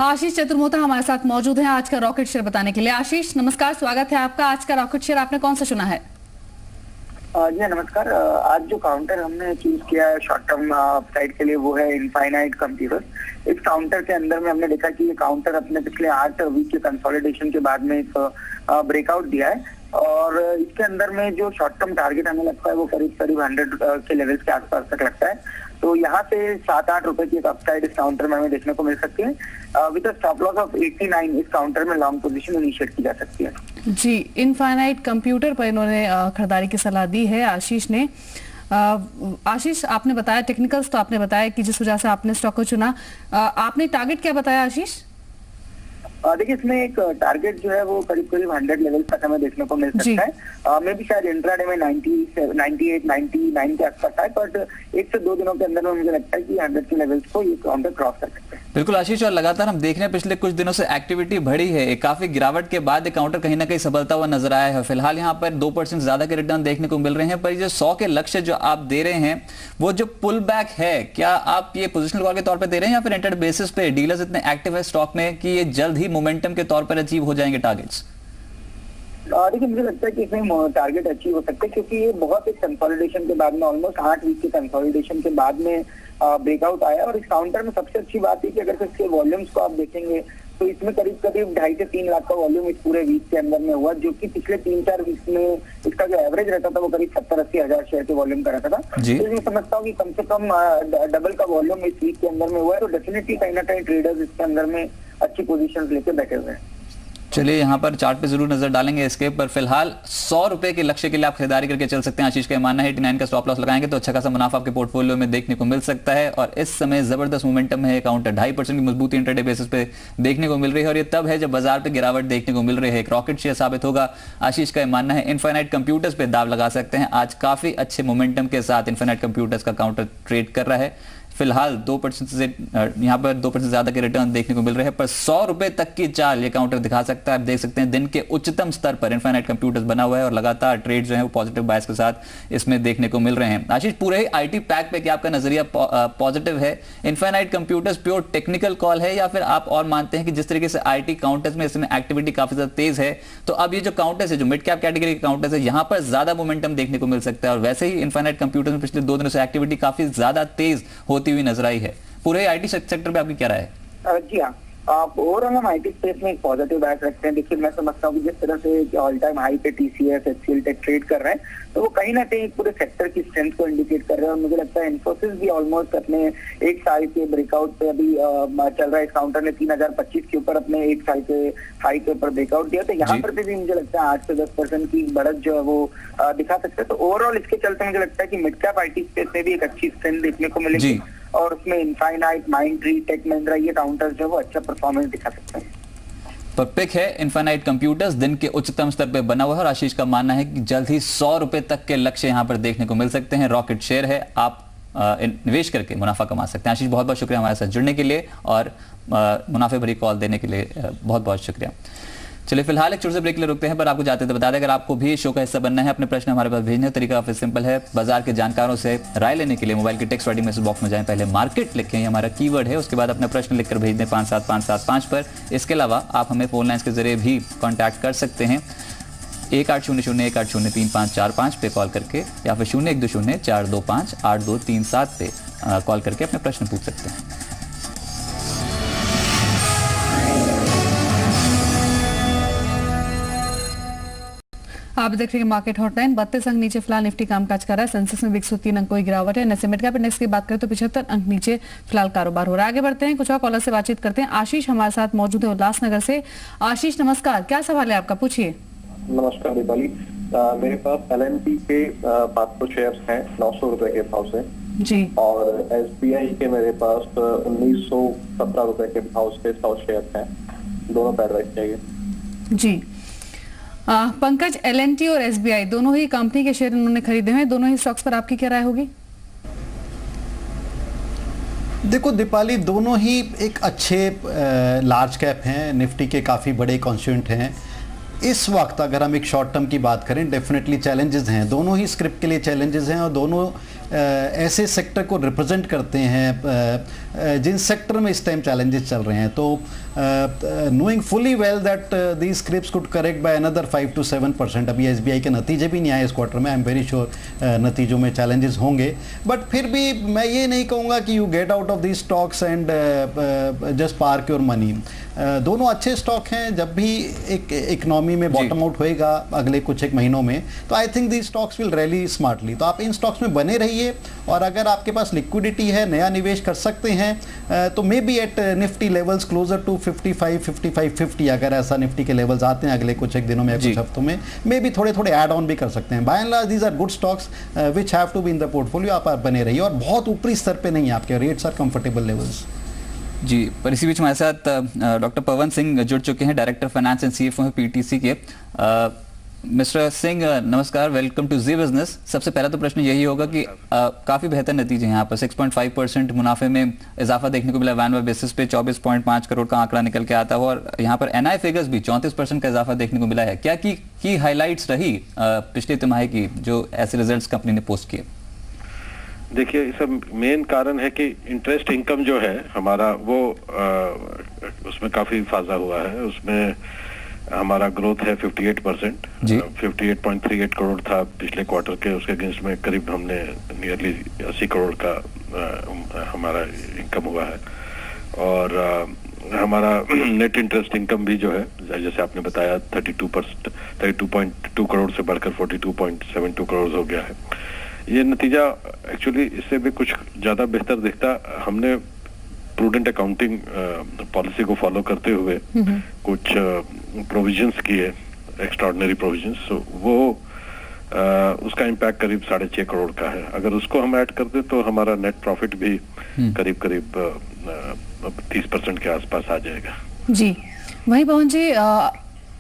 आशीष चतुर्मोता हमारे साथ मौजूद हैं आज का रॉकेट शेयर बताने के लिए. आशीष नमस्कार, स्वागत है आपका. आज का रॉकेट शेयर आपने कौन सा चुना है? जी नमस्कार. आज जो काउंटर हमने चूज किया है शॉर्ट टर्म साइड के लिए वो है इनफाइनाइट कंप्यूटर्स. इस काउंटर के अंदर में हमने देखा कि ये काउंटर अपने पिछले 8 वीक के कंसोलिडेशन के बाद में एक ब्रेकआउट दिया है और इसके अंदर में जो शॉर्ट टर्म टारगेट हमें लगता है वो करीब 100 के लेवल्स के आसपास तक लगता है. तो यहाँ से 7-8 रुपए की एक अपसाइड इस काउंटर में हमें देखने को मिल सकती है. With a stop loss of 89 इस काउंटर में लॉन्ग पोजीशन इनिशिएट की जा सकती है. जी, इनफाइनाइट कंप्यूटर पर इन्होंने खरीदारी की सलाह दी है आशीष ने. आशीष आपने बताया टेक्निकल्स, तो आपने बताया कि जिस वजह से आपने स्टॉक को चुना. आपने टारगेट क्या बताया आशीष? देखिए इसमें एक टारगेट जो है वो करीब 100 लेवल तक हमें देखने को मिल सकता है. मे भी शायद इंट्राडे में 98, 99 के आसपास है, बट 1 से 2 दिनों के अंदर में मुझे लगता है कि 100 के लेवल्स को ये काउंटर क्रॉस कर सकते हैं. बिल्कुल आशीष, और लगातार हम देख रहे हैं पिछले कुछ दिनों से एक्टिविटी बढ़ी है. काफी गिरावट के बाद काउंटर कहीं ना कहीं सबलता हुआ नजर आया है. फिलहाल यहाँ पर 2% ज्यादा के रिटर्न देखने को मिल रहे हैं, पर जो 100 के लक्ष्य जो आप दे रहे हैं वो जो पुल बैक है, क्या आप ये पोजिशनल कॉल के तौर पर दे रहे हैं या फिर इंट्राडे बेसिस पे डीलर्स इतने एक्टिव है स्टॉक में कि ये जल्द ही मोमेंटम के तौर पर अचीव हो जाएंगे टारगेट्स? देखिए मुझे लगता है कि इसमें टारगेट अचीव हो सकते हैं क्योंकि ये बहुत एक कंसोलिडेशन के बाद में ऑलमोस्ट 8 वीक के कंसोलिडेशन के बाद में ब्रेकआउट आया. और इस काउंटर में सबसे अच्छी बात है कि अगर इसके वॉल्यूम्स को आप देखेंगे तो इसमें करीब 2.5 से 3 लाख का वॉल्यूम इस पूरे वीक के अंदर में हुआ, जो कि पिछले 3-4 वीक में इसका जो एवरेज रहता था वो करीब 70-80 हजार शेयर के वॉल्यूम का रहता था. तो मैं समझता हूँ कि कम से कम डबल का वॉल्यूम इस वीक के अंदर में हुआ है. तो डेफिनेटली कहीं ना कहीं ट्रेडर्स इसके अंदर में अच्छी पोजीशन लेके बैठे हुए हैं. चलिए यहाँ पर चार्ट पे जरूर नजर डालेंगे इसके, पर फिलहाल 100 रुपए के लक्ष्य के लिए आप खरीदारी करके चल सकते हैं. आशीष का मानना है 89 का स्टॉप लॉस लगाएंगे तो अच्छा खासा मुनाफा आपके पोर्टफोलियो में देखने को मिल सकता है. और इस समय जबरदस्त मोमेंटम है. काउंटर 2.5% की मजबूती इंट्राडे बेसिस पे देखने को मिल रही है और ये तब है जब बाजार पे गिरावट देखने को मिल रही है. एक रॉकेट शेयर साबित होगा. आशीष का मानना है इनफाइनाइट कंप्यूटर्स पे दाव लगा सकते हैं. आज काफी अच्छे मोमेंटम के साथ इनफाइनाइट कंप्यूटर्स का काउंटर ट्रेड कर रहा है. फिलहाल 2% से यहाँ पर 2% ज्यादा के रिटर्न देखने को मिल रहे हैं, पर 100 रुपए तक की चाल ये काउंटर दिखा सकता है. आप देख सकते हैं दिन के उच्चतम स्तर पर इनफाइनाइट कंप्यूटर्स बना हुआ है और लगातार ट्रेड जो है वो पॉजिटिव बायस के साथ इसमें देखने को मिल रहे हैं. आशीष, पूरे ही आईटी पैक पे क्या आपका नजरिया पॉजिटिव है? Infinite computers pure technical call है या फिर आप और मानते हैं कि जिस तरीके से आईटी काउंटर्स में इसमें एक्टिविटी काफी ज्यादा तेज है तो अब ये जो काउंटर्स है, जो मिड कैप कैटेगरी के काउंटर्स है, यहाँ पर ज्यादा मोमेंटम देखने को मिल सकता है? और वैसे ही इनफाइनाइट कंप्यूटर्स में पिछले 2 दिनों से एक्टिविटी काफी ज्यादा तेज होती हुई नजर आई है. पूरे आईटी सेक्टर पे आपकी क्या राय है? जी हाँ, ओवरऑल हम आईटी स्पेस में एक पॉजिटिव बायस रखते हैं. देखिए मैं समझता हूँ कि जिस तरह से ऑल टाइम हाई पे टीसीएस, एचसीएल टेक ट्रेड कर रहे हैं तो वो कहीं ना कहीं पूरे सेक्टर की स्ट्रेंथ को इंडिकेट कर रहे हैं. और मुझे लगता है इन्फोसिस भी ऑलमोस्ट अपने 1 साल के ब्रेकआउट पे अभी चल रहा है. इस काउंटर ने 3025 के ऊपर अपने 1 साल के हाई के ऊपर ब्रेकआउट दिया. तो यहाँ पर भी मुझे लगता है 8 से 10% की बढ़त जो है वो दिखा सकते हैं. तो ओवरऑल इसके चलते मुझे लगता है कि मिड कैप आईटी स्पेस में भी एक अच्छी स्ट्रेंथ देखने को मिलेगी और उसमें इनफाइनाइट, माइंडट्री, टेक महिंद्रा ये काउंटर जो है वो अच्छा परफॉर्मेंस दिखा सकते हैं. पर पिक है इनफाइनाइट कंप्यूटर्स, दिन के उच्चतम स्तर पे बना हुआ है और आशीष का मानना है कि जल्द ही 100 रुपए तक के लक्ष्य यहां पर देखने को मिल सकते हैं. रॉकेट शेयर है, आप निवेश करके मुनाफा कमा सकते हैं. आशीष, बहुत बहुत शुक्रिया हमारे साथ जुड़ने के लिए और मुनाफे भरी कॉल देने के लिए बहुत बहुत शुक्रिया. चलिए फिलहाल एक छोटे से ब्रेक के लिए रुकते हैं, पर आपको जाते थे बता दें अगर आपको भी शो का हिस्सा बनना है, अपने प्रश्न हमारे पास भेजने तरीका काफी सिंपल है. बाजार के जानकारों से राय लेने के लिए मोबाइल के टेक्स्ट राइटिंग मैसेज बॉक्स में जाएं, पहले मार्केट लिखें, ये हमारा कीवर्ड है, उसके बाद अपना प्रश्न लिखकर भेज दें 57575 पर. इसके अलावा आप हमें फोन लाइन्स के जरिए भी कॉन्टैक्ट कर सकते हैं 1800-1803-545 पे कॉल करके या फिर 0120-425-8237 पे कॉल करके अपने प्रश्न पूछ सकते हैं. आप देख रहे हैं मार्केट हॉटलाइन. 32 अंक नीचे फिलहाल निफ्टी कामकाज कर रहा है. सेंसेक्स में 103 अंक की गिरावट है. नैस्डैक मिड कैप इंडेक्स की बात करें तो 75 अंक नीचे फिलहाल कारोबार हो रहा है. आगे बढ़ते हैं, कुछ और कॉलर से बातचीत करते हैं. आशीष हमारे साथ मौजूद है उल्लासनगर से. आशीष नमस्कार, क्या सवाल है आपका, पूछिए. नमस्कार दीपाली, मेरे पास LNT के 500 शेयर्स हैं 900 रुपए के भाव से जी, और SBI के मेरे पास 1917 रुपए के भाव से 100 शेयर हैं. दोनों पे एडवाइस चाहिए जी। पंकज, L&T और SBI दोनों ही कंपनी के शेयर उन्होंने खरीदे हैं, दोनों ही स्टॉक्स पर आपकी क्या राय होगी? देखो दीपाली, दोनों ही एक अच्छे लार्ज कैप हैं, निफ्टी के काफ़ी बड़े कॉन्स्टिट्यूएंट हैं। इस वक्त अगर हम एक शॉर्ट टर्म की बात करें, डेफिनेटली चैलेंजेस हैं, दोनों ही स्क्रिप्ट के लिए चैलेंजेस हैं और दोनों ऐसे सेक्टर को रिप्रेजेंट करते हैं जिन सेक्टर में इस टाइम चैलेंजेस चल रहे हैं। तो knowing fully well that these scripts could correct by another 5 to 7%। अभी SBI के नतीजे भी नहीं आए इस क्वार्टर में, आई एम वेरी श्योर नतीजों में चैलेंजेस होंगे, बट फिर भी मैं ये नहीं कहूँगा कि you get out of these stocks and just park your money. दोनों अच्छे स्टॉक हैं। जब भी एक इकोनॉमी में बॉटम आउट होएगा अगले कुछ एक महीनों में, तो I think these stocks will rally smartly. तो आप इन स्टॉक्स में बने रहिए, और अगर आपके पास लिक्विडिटी है, नया निवेश कर सकते हैं, तो may be at Nifty levels closer to 55-50 अगर ऐसा निफ्टी के लेवल्स आते हैं अगले कुछ एक दिनों में, कुछ हफ्तों में, मे बी थोड़े थोड़े ऐड ऑन भी कर सकते हैं। By and large these are good stocks which have to be in the portfolio. आप बने रहिए, और बहुत ऊपरी स्तर पे नहीं है, आपके रेट्स आर कंफर्टेबल लेवल्स। जी, पर इसी बीच हमारे साथ डॉक्टर पवन सिंह जुड़ चुके हैं, डायरेक्टर फाइनेंस एंड CFO हैं PTC के। मिस्टर सिंह, नमस्कार, वेलकम टू जी बिजनेस। सबसे पहला तो प्रश्न यही होगा कि काफ़ी बेहतर नतीजे हैं यहाँ पर, 6.5% मुनाफे में इजाफा देखने को मिला। वैन बेसिस पे 24.5 करोड़ का आंकड़ा निकल के आता हो, और यहाँ पर NI फिगर्स भी 34% का इजाफा देखने को मिला है। क्या की हाईलाइट्स रही पिछले तिमाही की जो ऐसे रिजल्ट्स कंपनी ने पोस्ट किए? देखिए, इसका मेन कारण है कि इंटरेस्ट इनकम जो है हमारा, वो उसमें काफी फायदा हुआ है। उसमें हमारा ग्रोथ है 58%, 58.38 करोड़ था पिछले क्वार्टर के, उसके अगेंस्ट में करीब हमने नियरली 80 करोड़ का हमारा इनकम हुआ है। और हमारा नेट इंटरेस्ट इनकम भी जो है, जैसे आपने बताया, 32.2 करोड़ से बढ़कर 42.72 करोड़ हो गया है। ये नतीजा एक्चुअली इससे भी कुछ ज्यादा बेहतर दिखता। हमने प्रूडेंट अकाउंटिंग पॉलिसी को फॉलो करते हुए कुछ प्रोविजंस किए, एक्स्ट्राऑर्डिनरी प्रोविजंस, वो उसका इम्पैक्ट करीब 6.5 करोड़ का है। अगर उसको हम ऐड कर दे तो हमारा नेट प्रॉफिट भी करीब 30% के आसपास आ जाएगा। जी, वहीं पवन जी,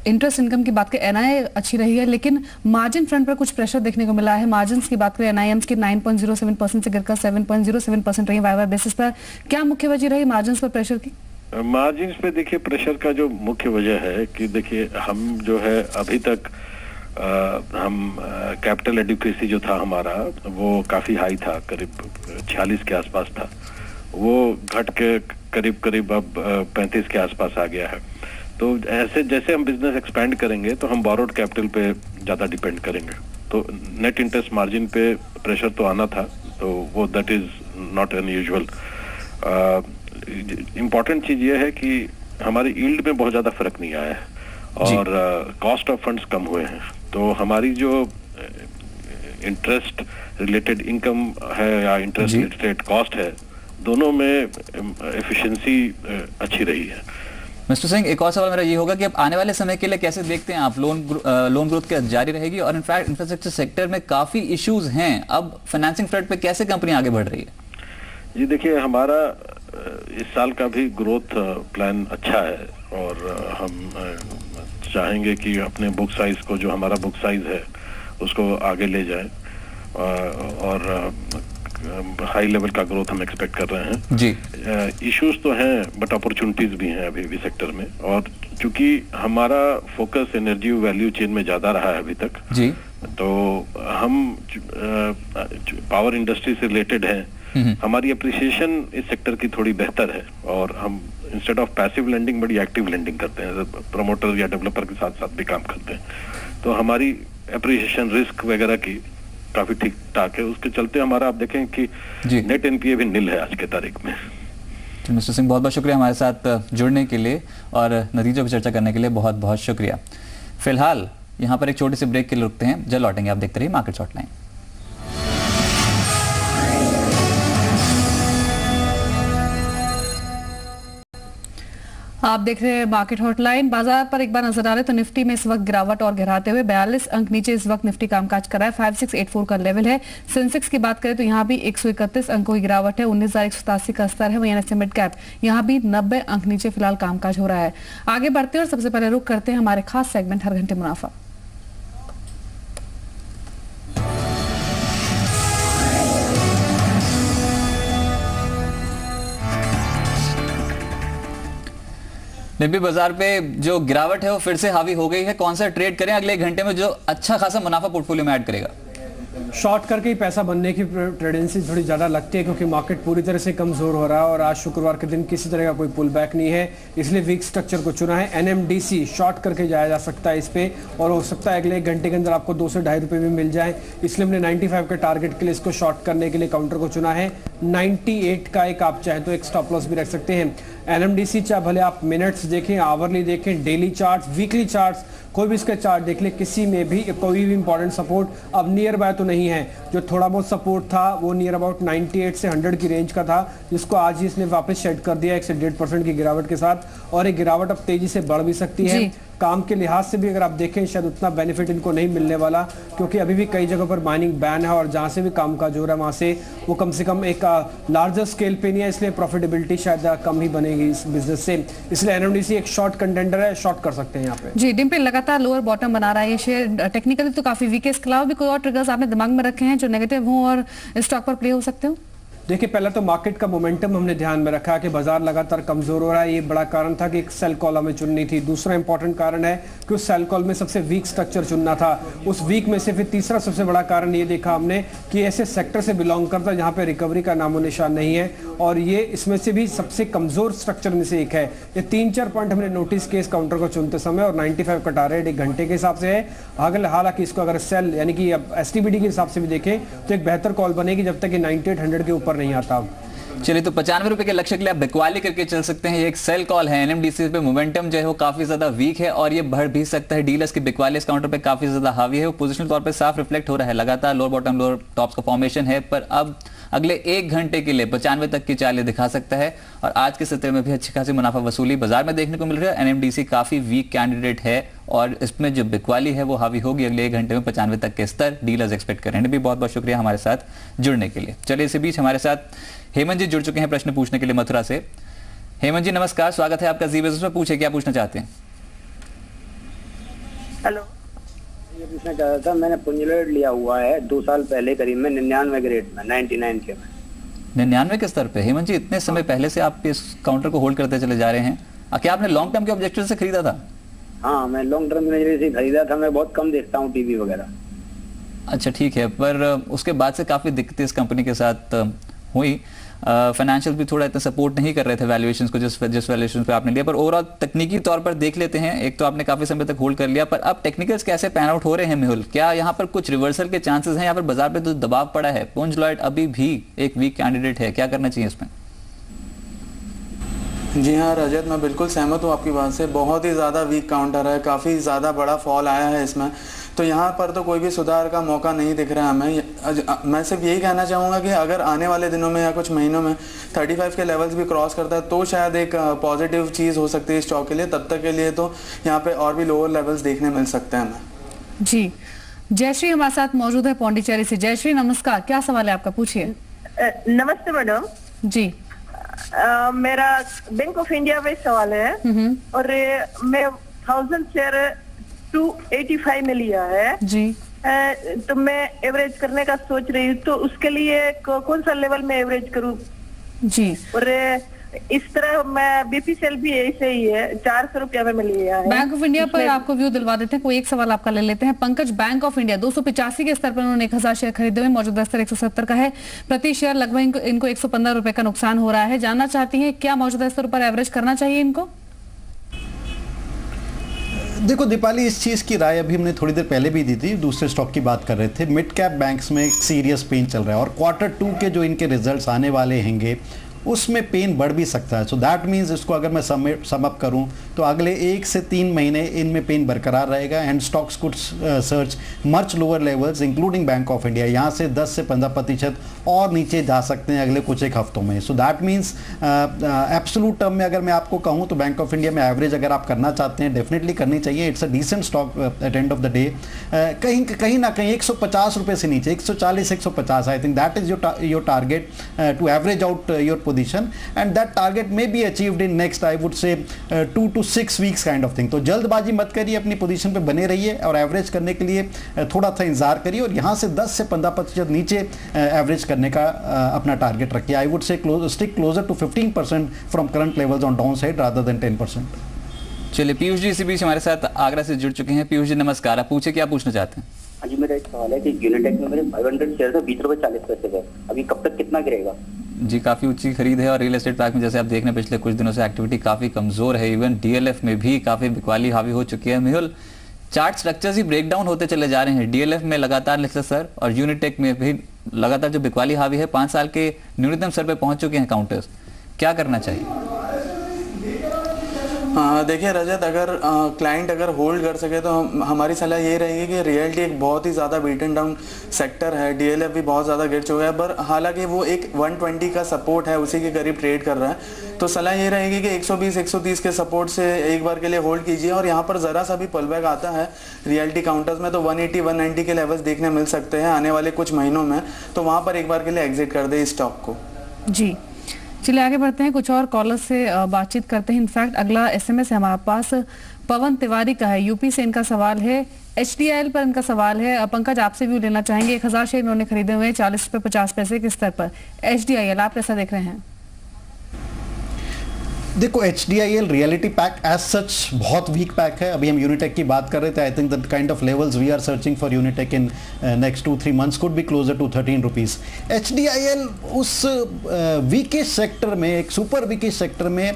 इंटरेस्ट इनकम की बात करें, NI अच्छी रही है, लेकिन मार्जिन फ्रंट पर कुछ प्रेशर देखने को मिला है। मार्जिन की बात करें, NIMs की 9.07% से गिरकर 7.07% रही वाई बेसिस पर। क्या मुख्य वजह रही मार्जिन पर प्रेशर की? मार्जिन पे देखिए, प्रेशर का जो मुख्य वजह है कि देखिए, हम जो है अभी तक हम कैपिटल एडिक्वेसी जो था हमारा, वो काफी हाई था, करीब 46 के आसपास था। वो घट के करीब अब 35 के आसपास आ गया है। तो ऐसे जैसे हम बिजनेस एक्सपैंड करेंगे तो हम बोरोड कैपिटल पे ज्यादा डिपेंड करेंगे, तो नेट इंटरेस्ट मार्जिन पे प्रेशर तो आना था, तो वो that is not unusual. Important चीज ये है कि हमारी यील्ड में बहुत ज्यादा फर्क नहीं आया है, और कॉस्ट ऑफ फंड्स कम हुए हैं। तो हमारी जो इंटरेस्ट रिलेटेड इनकम है या इंटरेस्ट रिलेटेड कॉस्ट है, दोनों में एफिशिएंसी अच्छी रही है। मिस्टर सिंह, एक और सवाल मेरा ये होगा कि अब आने वाले समय के लिए कैसे देखते हैं आप? लोन ग्रोथ क्या जारी रहेगी? और इनफैक्ट इंफ्रास्ट्रक्चर सेक्टर में काफी इश्यूज हैं, अब फाइनेंसिंग फ्रंट पे कैसे कंपनी आगे बढ़ रही है? जी देखिए, हमारा इस साल का भी ग्रोथ प्लान अच्छा है, और हम चाहेंगे कि अपने बुक साइज को, जो हमारा बुक साइज है, उसको आगे ले जाएं, और हाई लेवल का ग्रोथ हम एक्सपेक्ट कर रहे हैं। जी, इश्यूज तो हैं बट अपॉर्चुनिटीज भी हैं अभी भी सेक्टर में, और चूंकि हमारा फोकस एनर्जी वैल्यू चेन में ज्यादा रहा है अभी तक, जी, तो हम पावर इंडस्ट्री से रिलेटेड हैं, हमारी अप्रिसिएशन इस सेक्टर की थोड़ी बेहतर है, और हम इंस्टेड ऑफ पैसिव लेंडिंग बड़ी एक्टिव लेंडिंग करते हैं, प्रमोटर या डेवलपर के साथ साथ भी काम करते हैं। तो हमारी अप्रिसिएशन रिस्क वगैरह की काफी ठीक ठाक है, उसके चलते हमारा आप देखें कि नेट एनपीए भी नील है आज के तारीख में। तो मिस्टर सिंह, बहुत बहुत शुक्रिया हमारे साथ जुड़ने के लिए और नतीजों पर चर्चा करने के लिए बहुत बहुत शुक्रिया। फिलहाल यहाँ पर एक छोटे से ब्रेक के लिए रुकते हैं, जल्द लौटेंगे। आप देखते रहिए मार्केट हॉटलाइन। आप देख रहे हैं मार्केट हॉटलाइन। बाजार पर एक बार नजर डालें तो निफ्टी में इस वक्त गिरावट और गिराते हुए 42 अंक नीचे इस वक्त निफ्टी कामकाज कर रहा है। 5684 का लेवल है। सेंसेक्स की बात करें तो यहाँ भी 131 अंकों की गिरावट है। 19,187 का स्तर है। वहीं एनएसए मिड कैप यहाँ भी 90 अंक नीचे फिलहाल कामकाज हो रहा है। आगे बढ़ते हैं और सबसे पहले रुख करते हैं हमारे खास सेगमेंट हर घंटे मुनाफा। निफ्टी बाजार पे जो गिरावट है वो फिर से हावी हो गई है। कौन सा ट्रेड करें अगले एक घंटे में जो अच्छा खासा मुनाफा पोर्टफोलियो में ऐड करेगा? शॉर्ट करके ही पैसा बनने की टेंडेंसी थोड़ी ज़्यादा लगती है क्योंकि मार्केट पूरी तरह से कमज़ोर हो रहा है और आज शुक्रवार के दिन किसी तरह का कोई पुल बैक नहीं है, इसलिए वीक स्ट्रक्चर को चुना है। एनएमडीसी शॉर्ट करके जाया जा सकता है इस पे और हो सकता है अगले एक घंटे के अंदर आपको 2 से ढाई रुपये भी मिल जाए, इसलिए हमने 95 के टारगेट के लिए इसको शॉर्ट करने के लिए काउंटर को चुना है। 98 का एक आप चाहे तो एक स्टॉप लॉस भी रख सकते हैं। एनएमडीसी चाहे भले आप मिनट्स देखें, आवरली देखें, डेली चार्ट्स, वीकली चार्ट्स, कोई भी इसका चार्ट देख ले, किसी में भी कोई भी इंपॉर्टेंट सपोर्ट अब नियर बाय तो नहीं है। जो थोड़ा बहुत सपोर्ट था वो नियर अबाउट 98 से 100 की रेंज का था, जिसको आज ही इसने वापस शेड कर दिया 1 से 1.5% की गिरावट के साथ, और एक गिरावट अब तेजी से बढ़ भी सकती है। काम के लिहाज से भी अगर आप देखें शायद उतना बेनिफिट इनको नहीं मिलने वाला क्योंकि अभी भी कई जगहों पर माइनिंग बैन है और जहां से भी कामकाज हो रहा है वहां से वो कम से कम एक लार्जर स्केल पे नहीं है, इसलिए प्रॉफिटेबिलिटी शायद कम ही बनेगी इस बिजनेस से। इसलिए एनएमडीसी एक शॉर्ट कंटेंडर है, शॉर्ट कर सकते हैं यहाँ पे। जी डिम्पल, लगातार लोअर बॉटम बना रहा है ये शेयर, टेक्निकली तो काफी वीक है। इसके अलावा भी कोई और ट्रिगर्स आपने दिमाग में रखे हैं जो नेगेटिव हो और स्टॉक पर प्ले हो सकते हो? देखिए, पहला तो मार्केट का मोमेंटम हमने ध्यान में रखा कि बाजार लगातार कमजोर हो रहा है, ये बड़ा कारण था कि एक सेल कॉल हमें चुननी थी। दूसरा इंपॉर्टेंट कारण है कि उस सेल कॉल में सबसे वीक स्ट्रक्चर चुनना था। उस वीक में से फिर तीसरा सबसे बड़ा कारण ये देखा हमने कि ऐसे सेक्टर से बिलोंग करता है जहां पे रिकवरी का नामो निशान नहीं है और ये इसमें से भी सबसे कमजोर स्ट्रक्चर में से एक है। ये 3-4 पॉइंट हमने नोटिस किए इस काउंटर को चुनते समय और 95 का टारगेट एक घंटे के हिसाब से है। अगर हालांकि इसको अगर सेल यानी कि एसटीबीडी के हिसाब से भी देखें तो एक बेहतर कॉल बनेगी जब तक कि 9800 के ऊपर नहीं आता। चलिए, तो 95 रुपए के लक्ष्य के लिए आप बिकवाली करके चल सकते हैं। ये एक सेल कॉल है। एनएमडीसी पे मोमेंटम जो है वो काफी ज्यादा वीक है और ये बढ़ भी सकता है। डीलर्स की बिकवाली इस काउंटर पे काफी ज्यादा हावी है। वो पोजिशनल तौर पे साफ रिफ्लेक्ट हो रहा है। लगातार लोअर बॉटम लोअर टॉप्स का फॉर्मेशन है, पर अब अगले एक घंटे के लिए 95 तक की चालें दिखा सकता है और आज के सत्र में भी अच्छी खासी मुनाफा वसूली बाजार में देखने को मिल रहा है। एनएमडीसी काफी वीक कैंडिडेट है और इसमें जो बिकवाली है वो हावी होगी अगले एक घंटे में 95 तक के स्तर डीलर्स एक्सपेक्ट कर रहे हैं। भी बहुत बहुत शुक्रिया हमारे साथ जुड़ने के लिए। चलिए, इसी बीच हमारे साथ हेमंत जी जुड़ चुके हैं प्रश्न पूछने के लिए मथुरा से। हेमंत जी नमस्कार, स्वागत है आपका जी बिजनेस में। पूछे क्या पूछना चाहते हैं? हेलो, ये पूछना चाहता था, मैंने पुंजलेट लिया हुआ है 2 साल पहले करीब में 99 के रेट में 99 के में। 99 के स्तर पे? हेमंत जी इतने समय पहले से आप इस काउंटर को होल्ड करते चले जा रहे हैं, क्या आपने लॉन्ग टर्म के ऑब्जेक्टिव से खरीदा था? हाँ, मैं लॉन्ग टर्म में से खरीदा था। मैं बहुत कम देखता हूँ टीवी वगैरह। अच्छा, ठीक है, पर उसके बाद से काफी दिक्कतें इस कंपनी के साथ हुई। फाइनेंशियल भी थोड़ा इतना सपोर्ट नहीं कर रहे थे वैल्यूएशंस को जिस वैल्यूएशन पे आपने लिया, पर ओवरऑल तकनीकी तौर पर देख लेते हैं। एक तो आपने काफी समय तक होल्ड कर लिया, पर अब टेक्निकल्स कैसे पैन आउट हो रहे हैं मेहुल? क्या यहाँ पर कुछ रिवर्सल के चांसेस हैं? यहाँ पर बाजार पे तो दबाव पड़ा है, पुंज लॉयड अभी भी एक वीक कैंडिडेट है, क्या करना चाहिए इसमें? जी हाँ रजत, मैं बिल्कुल सहमत हूँ आपकी बात से। बहुत ही ज़्यादा वीक काउंटर है, काफ़ी ज़्यादा बड़ा फॉल आया है इसमें, तो यहाँ पर तो कोई भी सुधार का मौका नहीं दिख रहा है हमें। मैं सिर्फ यही कहना चाहूँगा कि अगर आने वाले दिनों में या कुछ महीनों में 35 के लेवल्स भी क्रॉस करता है तो शायद एक पॉजिटिव चीज़ हो सकती है स्टॉक के लिए। तब तक के लिए तो यहाँ पे और भी लोअर लेवल्स देखने मिल सकते हैं हमें। जी, जयश्री हमारे साथ मौजूद है पौंडीचेरी से। जयश्री नमस्कार, क्या सवाल है आपका? पूछिए। नमस्ते मैडम जी। मेरा बैंक ऑफ इंडिया में सवाल है और मैं 1000 शेयर 285 में लिया है जी। तो मैं एवरेज करने का सोच रही हूँ, तो उसके लिए कौन सा लेवल में एवरेज करूँ जी? और इस तरह मैं बीपीसीएल भी ऐसे ही है 400 रुपया में लिया है। बैंक ऑफ इंडिया पर आपको व्यू दिलवा देते हैं। कोई एक सवाल आपका ले लेते हैं। पंकज, बैंक ऑफ इंडिया 285 के स्तर पर उन्होंने 1000 शेयर खरीदे हुए, मौजूदा स्तर 170 का है। प्रति शेयर लगभग इनको 115 रुपए का नुकसान हो रहा है। जानना चाहती है क्या मौजूदा स्तर पर एवरेज करना चाहिए इनको? देखो दीपाली, इस चीज़ की राय अभी हमने थोड़ी देर पहले भी दी थी, दूसरे स्टॉक की बात कर रहे थे। मिड कैप बैंक्स में एक सीरियस पेन चल रहा है और Q2 के जो इनके रिजल्ट्स आने वाले हैंगे उसमें पेन बढ़ भी सकता है। सो दैट मीन्स इसको अगर मैं सम अप करूं तो अगले 1 से 3 महीने इनमें पेन बरकरार रहेगा and stocks could search much lower levels including bank of India, यहाँ से 10 से 15% और नीचे जा सकते हैं अगले कुछ एक हफ्तों में। So that means absolute term में अगर मैं आपको कहूँ तो बैंक ऑफ इंडिया में एवरेज अगर आप करना चाहते हैं डेफिनेटली करनी चाहिए। It's a decent stock at end of the day. कहीं ना कहीं 150 रुपये से नीचे 140 150 I think that is your target to average out your position and that target may be achieved in next I would say 2 to 6 weeks kind of thing. तो जल्दबाजी मत करिए, अपनी पोजीशन पे बने रहिए और एवरेज करने के लिए थोड़ा सा इंतजार करिए और यहाँ से 10 से 15% नीचे एवरेज करने का अपना टारगेट रखिए। I would say stick closer to 15% from current levels on down side rather than 10%। चलिए पीयूष जी इसी बीच हमारे साथ आगरा से जुड़ चुके हैं। पीयूष जी नमस्कार, आप पूछे क्या पूछना चाहते हैं? हाँ जी, मेरा एक सवाल है कि यूनिटेक में मेरे 500 शेयर है 20.40 है, अभी कब तक कितना गिरेगा? जी काफी ऊंची खरीद है और रियल एस्टेट पैक में जैसे आप देख रहे हैं पिछले कुछ दिनों से एक्टिविटी काफी कमजोर है। इवन डीएलएफ में भी काफी बिकवाली हावी हो चुकी है। मेहुल, चार्ट स्ट्रक्चर्स ही ब्रेक डाउन होते चले जा रहे हैं। डीएलएफ में लगातार लिखते सर और यूनिटेक में भी लगातार जो बिकवाली हावी है 5 साल के न्यूनतम स्तर पे पहुंच चुके हैं काउंटर्स, क्या करना चाहिए? देखिए रजत, अगर क्लाइंट अगर होल्ड कर सके तो हमारी सलाह ये रहेगी कि रियल्टी एक बहुत ही ज़्यादा बीटन डाउन सेक्टर है। डीएलएफ भी बहुत ज़्यादा गिर चुका है, पर हालांकि वो एक 120 का सपोर्ट है, उसी के करीब ट्रेड कर रहा है। तो सलाह ये रहेगी कि 120-130 के सपोर्ट से एक बार के लिए होल्ड कीजिए और यहाँ पर ज़रा सा भी पुलबैक आता है रियल्टी काउंटर्स में तो 180-190 के लेवल्स देखने मिल सकते हैं आने वाले कुछ महीनों में। तो वहाँ पर एक बार के लिए एग्जिट कर दे इस स्टॉक को। जी चलिए आगे बढ़ते हैं, कुछ और कॉलर से बातचीत करते हैं। इनफैक्ट अगला एसएमएस है हमारे पास, पवन तिवारी का है, यूपी से इनका सवाल है, एचडीआईएल पर इनका सवाल है। पंकज आपसे भी लेना चाहेंगे, 1000 शेयर इन्होंने खरीदे हुए हैं 40 रुपये 50 पैसे के स्तर पर। एचडीआईएल आप कैसा देख रहे हैं? देखो HDIL realty pack as such बहुत वीक पैक है। अभी हम यूनिटेक की बात कर रहे थे, I think the kind of levels we are searching for Unitech in next 2-3 months could be closer to 13 rupees. HDIL उस वीकेस्ट सेक्टर में, एक सुपर वीकेस्ट सेक्टर में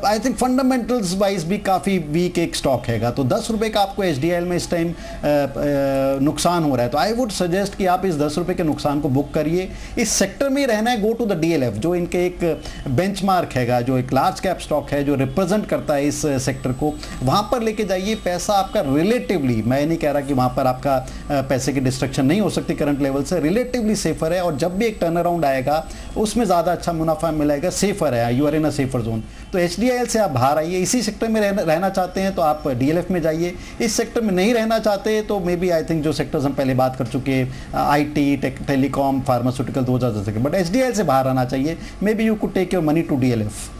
आई थिंक फंडामेंटल्स वाइज भी काफ़ी वीक एक स्टॉक हैगा। तो 10 रुपये का आपको एचडीआईएल में इस टाइम नुकसान हो रहा है, तो आई वुड सजेस्ट कि आप इस 10 रुपये के नुकसान को बुक करिए। इस सेक्टर में ही रहना है, गो टू द डीएलएफ जो इनके एक बेंचमार्क हैगा, जो एक लार्ज कैप स्टॉक है जो रिप्रेजेंट करता है इस सेक्टर को, वहां पर लेके जाइए। पैसा आपका रिलेटिवली, मैं नहीं कह रहा कि वहां पर आपका पैसे की डिस्ट्रक्शन नहीं हो सकती करंट लेवल से, रिलेटिवली सेफर है और जब भी एक टर्न अराउंड आएगा उसमें ज़्यादा अच्छा मुनाफा मिलेगा, सेफर है, you are in a safer zone. तो एचडीआईएल से आप बाहर आइए। इसी सेक्टर में रहना चाहते हैं तो आप डीएलएफ में जाइए। इस सेक्टर में नहीं रहना चाहते तो मे बी आई थिंक जो सेक्टर्स हम पहले बात कर चुके हैं, आईटी, टेलीकॉम, फार्मास्यूटिकल, दो जा सके, बट एचडीआईएल से बाहर आना चाहिए। May be you could take your money to DLF.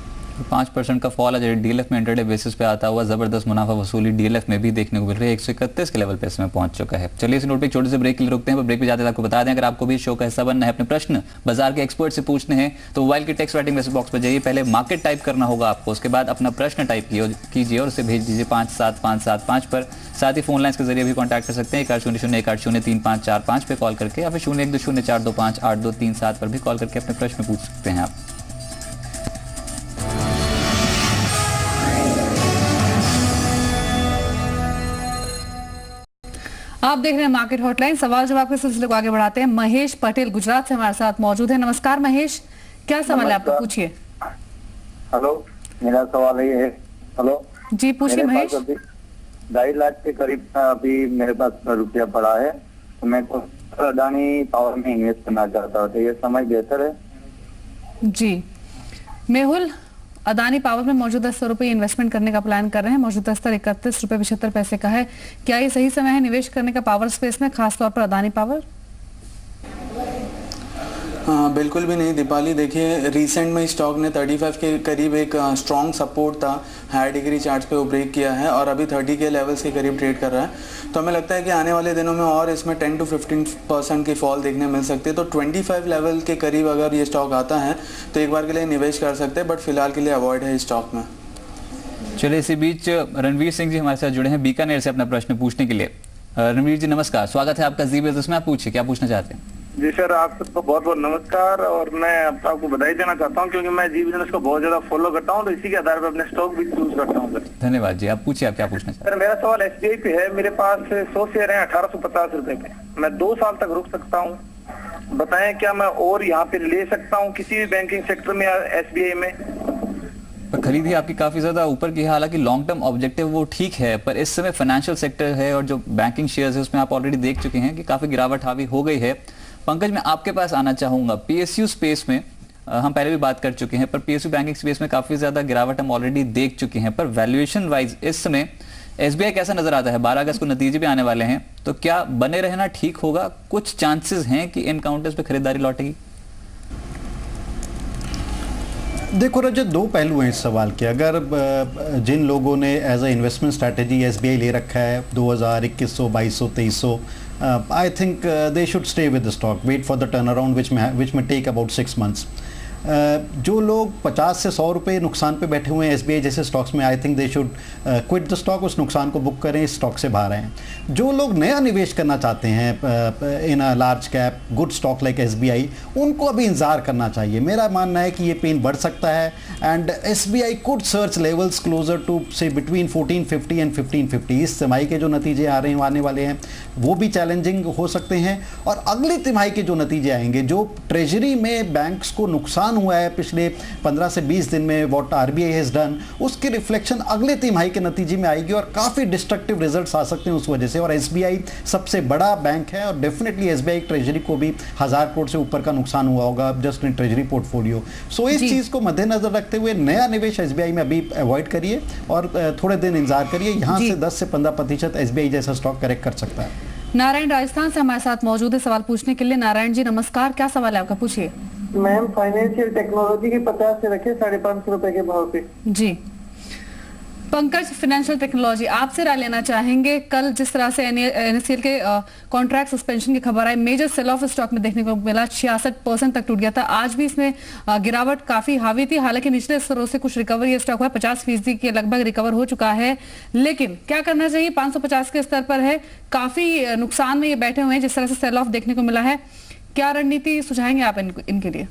5% का फॉल है डीएलएफ में इंटरडे बेसिस पे आता हुआ जबरदस्त मुनाफा वसूली डीएलएफ में भी देखने को मिल रही है। 131 के लेवल पे इसमें पहुंच चुका है। चलिए इस नोट पे छोटे से ब्रेक के लिए रुकते हैं, पर ब्रेक पे जाते हैं आपको बता दें अगर आपको भी शो का हिस्सा बनना है, अपने प्रश्न बाजार के एक्सपर्ट से पूछने हैं तो मोबाइल की टेक्स्ट राइटिंग मैसेज बॉक्स पर जाइए, पहले मार्केट टाइप करना होगा आपको, उसके बाद अपना प्रश्न टाइप कीजिए और उसे भेज दीजिए 57575 पर। साथ ही फोन लाइन के जरिए भी कॉन्टैक्ट कर सकते हैं 1800-180-3545 पे कॉल करके, या फिर 0120-425-8237 पर भी कॉल करके अपने प्रश्न पूछ सकते हैं आप। आप देख रहे हैं मार्केट हॉटलाइन, सवाल जवाब के सिलसिले को आगे बढ़ाते हैं। महेश पटेल गुजरात से हमारे साथ मौजूद है। नमस्कार महेश, क्या सवाल है आपका, पूछिए। हेलो, मेरा सवाल ये है, हेलो जी पूछिए महेश। 2.5 लाख के करीब अभी मेरे पास रुपया पड़ा है, तो मैं अडानी पावर में इन्वेस्ट करना चाहता हूँ, तो ये समय बेहतर है? जी मेहुल, अदानी पावर में मौजूदा स्तर पर इन्वेस्टमेंट करने का प्लान कर रहे हैं। मौजूदा स्तर 31 रुपये 75 पैसे का है। क्या ये सही समय है निवेश करने का पावर स्पेस में, खासतौर पर अदानी पावर? हाँ बिल्कुल भी नहीं दीपाली। देखिए रिसेंट में स्टॉक ने 35 के करीब एक स्ट्रॉन्ग सपोर्ट था, हाई डिग्री चार्ट्स पे वो ब्रेक किया है और अभी 30 के लेवल्स के करीब ट्रेड कर रहा है। तो हमें लगता है कि आने वाले दिनों में और इसमें 10 to 15% की फॉल देखने मिल सकती है। तो 25 लेवल के करीब अगर ये स्टॉक आता है तो एक बार के लिए निवेश कर सकते हैं, बट फिलहाल के लिए अवॉइड है इस स्टॉक में। चलिए इसी बीच रणवीर सिंह जी हमारे साथ जुड़े हैं बीकानेर से अपना प्रश्न पूछने के लिए। रणवीर जी नमस्कार, स्वागत है आपका जी बिजनेस में, आप पूछिए क्या पूछना चाहते हैं। जी सर, आप सबको बहुत बहुत नमस्कार और मैं आपको बधाई देना चाहता हूं क्योंकि मैं जी बिजनेस को बहुत ज्यादा फॉलो करता हूं, तो इसी के आधार पर अपने स्टॉक भी चूज करता हूं सर। धन्यवाद जी, आप पूछिए आप क्या पूछना चाहते हैं। सर मेरा सवाल एसबीआई पे है, मेरे पास 100 शेयर हैं 1850 रुपए पे, मैं 2 साल तक रुक सकता हूँ? बताएं क्या मैं और यहाँ पे ले सकता हूँ किसी भी बैंकिंग सेक्टर में या SBI में? पर खरीदी आपकी काफी ज्यादा ऊपर की है, हालांकि लॉन्ग टर्म ऑब्जेक्टिव वो ठीक है, पर इस समय फाइनेंशियल सेक्टर है और जो बैंकिंग शेयर्स है उसमें आप ऑलरेडी देख चुके हैं कि काफी गिरावट हावी हो गई है। पंकज, मैं आपके पास आना चाहूंगा। PSU स्पेस में हम पहले भी बात कर चुके हैं, पर PSU बैंकिंग स्पेस में काफी ज्यादा गिरावट हम ऑलरेडी देख चुके हैं, पर वैल्यूएशन वाइज इस समय SBI कैसा नजर आता है? 12 अगस्त को नतीजे भी आने वाले हैं, तो क्या बने रहना ठीक होगा? कुछ चांसेस हैं कि इन काउंटर्स पे खरीदारी लौटेगी? देखो रजत, दो पहलू हैं इस सवाल के। अगर जिन लोगों ने as a investment strategy SBI ले रखा है 2021, 2200, 2300, I think they should stay with the stock, wait for the turnaround which may take about 6 months. जो लोग 50 से 100 रुपये नुकसान पे बैठे हुए हैं SBI जैसे स्टॉक्स में, आई think they should quit the stock, उस नुकसान को बुक करें, इस स्टॉक से बाहर आएँ। जो लोग नया निवेश करना चाहते हैं in a large cap good stock like SBI, उनको अभी इंतजार करना चाहिए। मेरा मानना है कि ये पेन बढ़ सकता है and SBI could search levels closer to से बिटवीन 1450 एंड 1550। इस तिमाही के जो नतीजे आने वाले हैं वो भी चैलेंजिंग हो सकते हैं, और अगली तिमाही के जो नतीजे आएंगे, जो ट्रेजरी में बैंक्स को नुकसान हुआ है पिछले 15 से 20 दिन में, व्हाट RBI हैज डन, उसकी रिफ्लेक्शन अगले तिमाही के नतीजे में आएगी और काफ़ी डिस्ट्रक्टिव रिजल्ट्स आ सकते हैं उस वजह से। और SBI सबसे बड़ा बैंक है और डेफिनेटली SBI ट्रेजरी को भी 1000 करोड़ से ऊपर का नुकसान हुआ होगा जस्ट इन ट्रेजरी पोर्टफोलियो। सो इस चीज़ को मद्देनजर रखते हुए नया निवेश SBI में अभी अवॉइड करिए और थोड़े दिन इंतजार करिए। यहाँ से 10 से 15% SBI जैसा स्टॉक करेक्ट कर सकता है। नारायण राजस्थान से हमारे साथ मौजूद है सवाल पूछने के लिए। नारायण जी नमस्कार, क्या सवाल है आपका, पूछिए। मैम, फाइनेंशियल टेक्नोलॉजी के 50 से रखे 550 रुपए के भाव पे। जी पंकज, फाइनेंशियल टेक्नोलॉजी आपसे राय लेना चाहेंगे। कल जिस तरह से NSCL के कॉन्ट्रैक्ट सस्पेंशन की खबर आई, मेजर सेल ऑफ स्टॉक में देखने को मिला, 66% तक टूट गया था। आज भी इसमें गिरावट काफी हावी थी, हालांकि निचले स्तरों से कुछ रिकवरी स्टॉक हुआ, 50% के लगभग रिकवर हो चुका है। लेकिन क्या करना चाहिए? 550 के स्तर पर है, काफी नुकसान में ये बैठे हुए हैं जिस तरह से सेल ऑफ देखने को मिला है। क्या रणनीति सुझाएंगे आप इनके लिए?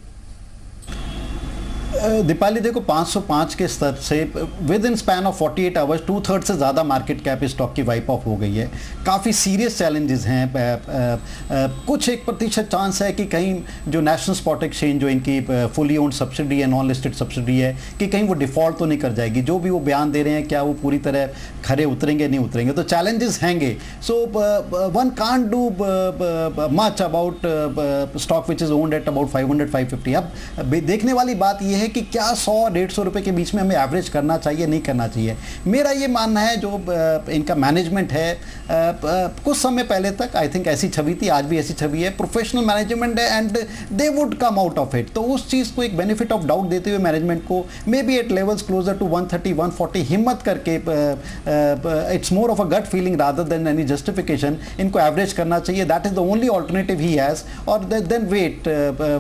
दीपाली, देखो 505 के स्तर से with in span of 48 hours 2/3 से ज़्यादा मार्केट कैप स्टॉक की वाइप ऑफ हो गई है। काफ़ी सीरियस चैलेंजेस हैं। कुछ 1% चांस है कि कहीं जो नेशनल स्पॉट एक्सचेंज जो इनकी फुली ओन्ड सब्सिडी है, नॉन लिस्टेड सब्सिडी है, कि कहीं वो डिफ़ॉल्ट तो नहीं कर जाएगी। जो भी वो बयान दे रहे हैं, क्या वो पूरी तरह खरे उतरेंगे नहीं उतरेंगे, तो चैलेंजेस हैंगे। So one can't do much about stock which is owned at about 500-550। अब देखने वाली बात यह है कि क्या 100-150 रुपए के बीच में हमें एवरेज करना चाहिए, नहीं करना चाहिए। मेरा ये मानना है जो इनका मैनेजमेंट है, कुछ समय पहले तक आई थिंक ऐसी छवि थी, आज भी ऐसी छवि है, प्रोफेशनल मैनेजमेंट है and they would come out of it. तो उस चीज़ को एक बेनिफिट ऑफ डाउट देते हुए मैनेजमेंट को may be at levels closer to 130-140 हिम्मत करके, it's more of a gut feeling rather than any justification, इनको एवरेज करना चाहिए। That is the only alternative he has, और then wait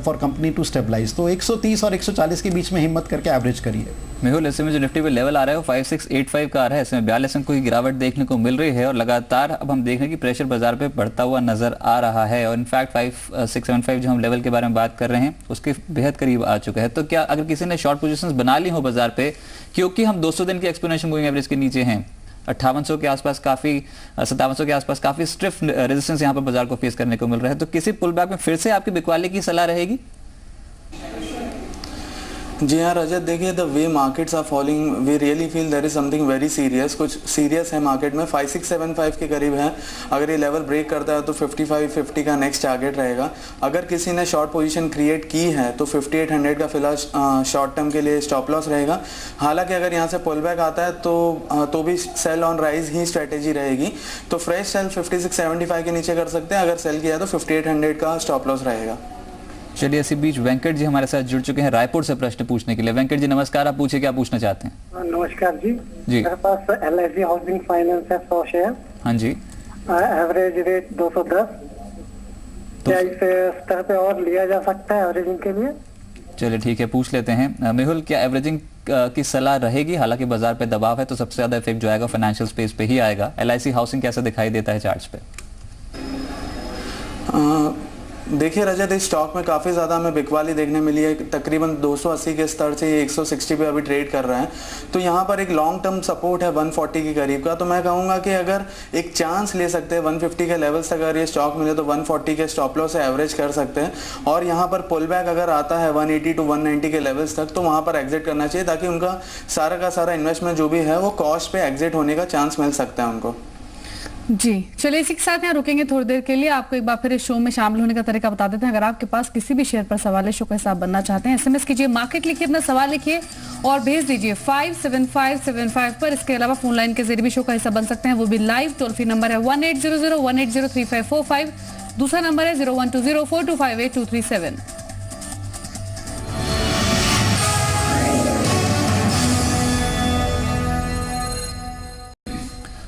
for company to stabilise. तो 130 और 140 के बीच में हिम्मत करके एवरेज करिए। मेहुल, ऐसे में जो निफ्टी पे लेवल आ रहा है वो 5685 का आ रहा है, इसमें 42 अंक की गिरावट देखने को मिल रही है और लगातार अब हम देख रहे हैं कि प्रेशर बाजार पे बढ़ता हुआ नजर आ रहा है और इनफैक्ट 5675 जो हम लेवल के बारे में बात कर रहे हैं उसके बेहद करीब आ चुका है। तो क्या अगर किसी ने शॉर्ट पोजीशंस बना ली हो बाजार पे, क्योंकि हम 200 दिन की एक्सपोनेंशियल मूविंग एवरेज के नीचे हैं, 5800 के आसपास काफी 5700 के आसपास काफी स्टिफ रेजिस्टेंस यहाँ पर बाजार को फेस करने को मिल रहा है, तो किसी पुल बैक में फिर से आपकी बिकवाली की सलाह रहेगी? जी हाँ रजत, देखिए the way markets are falling we really feel there is something very serious, कुछ सीरियस है मार्केट में। 5675 के करीब है, अगर ये लेवल ब्रेक करता है तो 5550 का नेक्स्ट टारगेट रहेगा। अगर किसी ने शॉर्ट पोजीशन क्रिएट की है तो 5800 का फिलहाल शॉर्ट टर्म के लिए स्टॉप लॉस रहेगा। हालांकि अगर यहाँ से पुल बैक आता है तो भी सेल ऑन राइज ही स्ट्रेटेजी रहेगी, तो फ्रेश सेल 5675 के नीचे कर सकते हैं। अगर सेल किया तो 5800 का स्टॉप लॉस रहेगा। चलिए, इसी बीच वेंकट जी हमारे साथ जुड़ चुके हैं रायपुर से प्रश्न पूछने के लिए। वेंकट जी नमस्कार, आप पूछिए क्या पूछना चाहते हैं? नमस्कार जी। मेरे पास LIC हाउसिंग फाइनेंस है 100 शेयर। हाँ जी। एवरेज रेट 210, क्या इस स्तर पे और लिया जा सकता है एवरेजिंग के लिए? चलिए ठीक है, पूछ लेते हैं। मेहुल, क्या एवरेजिंग की सलाह रहेगी? हालांकि बाजार पे दबाव है तो सबसे ज्यादा इफेक्ट जो आएगा फाइनेंशियल स्पेस पे ही आएगा। LIC हाउसिंग कैसा दिखाई देता है चार्ट्स पे? देखिए रजत, इस स्टॉक में काफ़ी ज़्यादा हमें बिकवाली देखने मिली है। तकरीबन 280 के स्तर से ये 160 पे अभी ट्रेड कर रहा है। तो यहाँ पर एक लॉन्ग टर्म सपोर्ट है 140 के करीब का। तो मैं कहूँगा कि अगर एक चांस ले सकते हैं 150 के लेवल्स, अगर ये स्टॉक मिले तो 140 के स्टॉप लॉस से एवरेज कर सकते हैं। और यहाँ पर पुल बैक अगर आता है 180 टू 190 के लेवल्स तक, तो वहाँ पर एग्जिट करना चाहिए, ताकि उनका सारा का सारा इन्वेस्टमेंट जो भी है वो कॉस्ट पे एग्जिट होने का चांस मिल सकता है उनको। जी चलिए, इसी के साथ यहाँ रुकेंगे थोड़ी देर के लिए। आपको एक बार फिर इस शो में शामिल होने का तरीका बता देते हैं। अगर आपके पास किसी भी शेयर पर सवाल है, शो का हिस्सा बनना चाहते हैं, SMS कीजिए मार्केट लिखिए, अपना सवाल लिखिए और भेज दीजिए 57575 पर। इसके अलावा फोन लाइन के जरिए भी शो का हिस्सा बन सकते हैं, वो भी लाइव। टोल फ्री नंबर है 1800-180-3545। दूसरा नंबर है 0120-425-8237।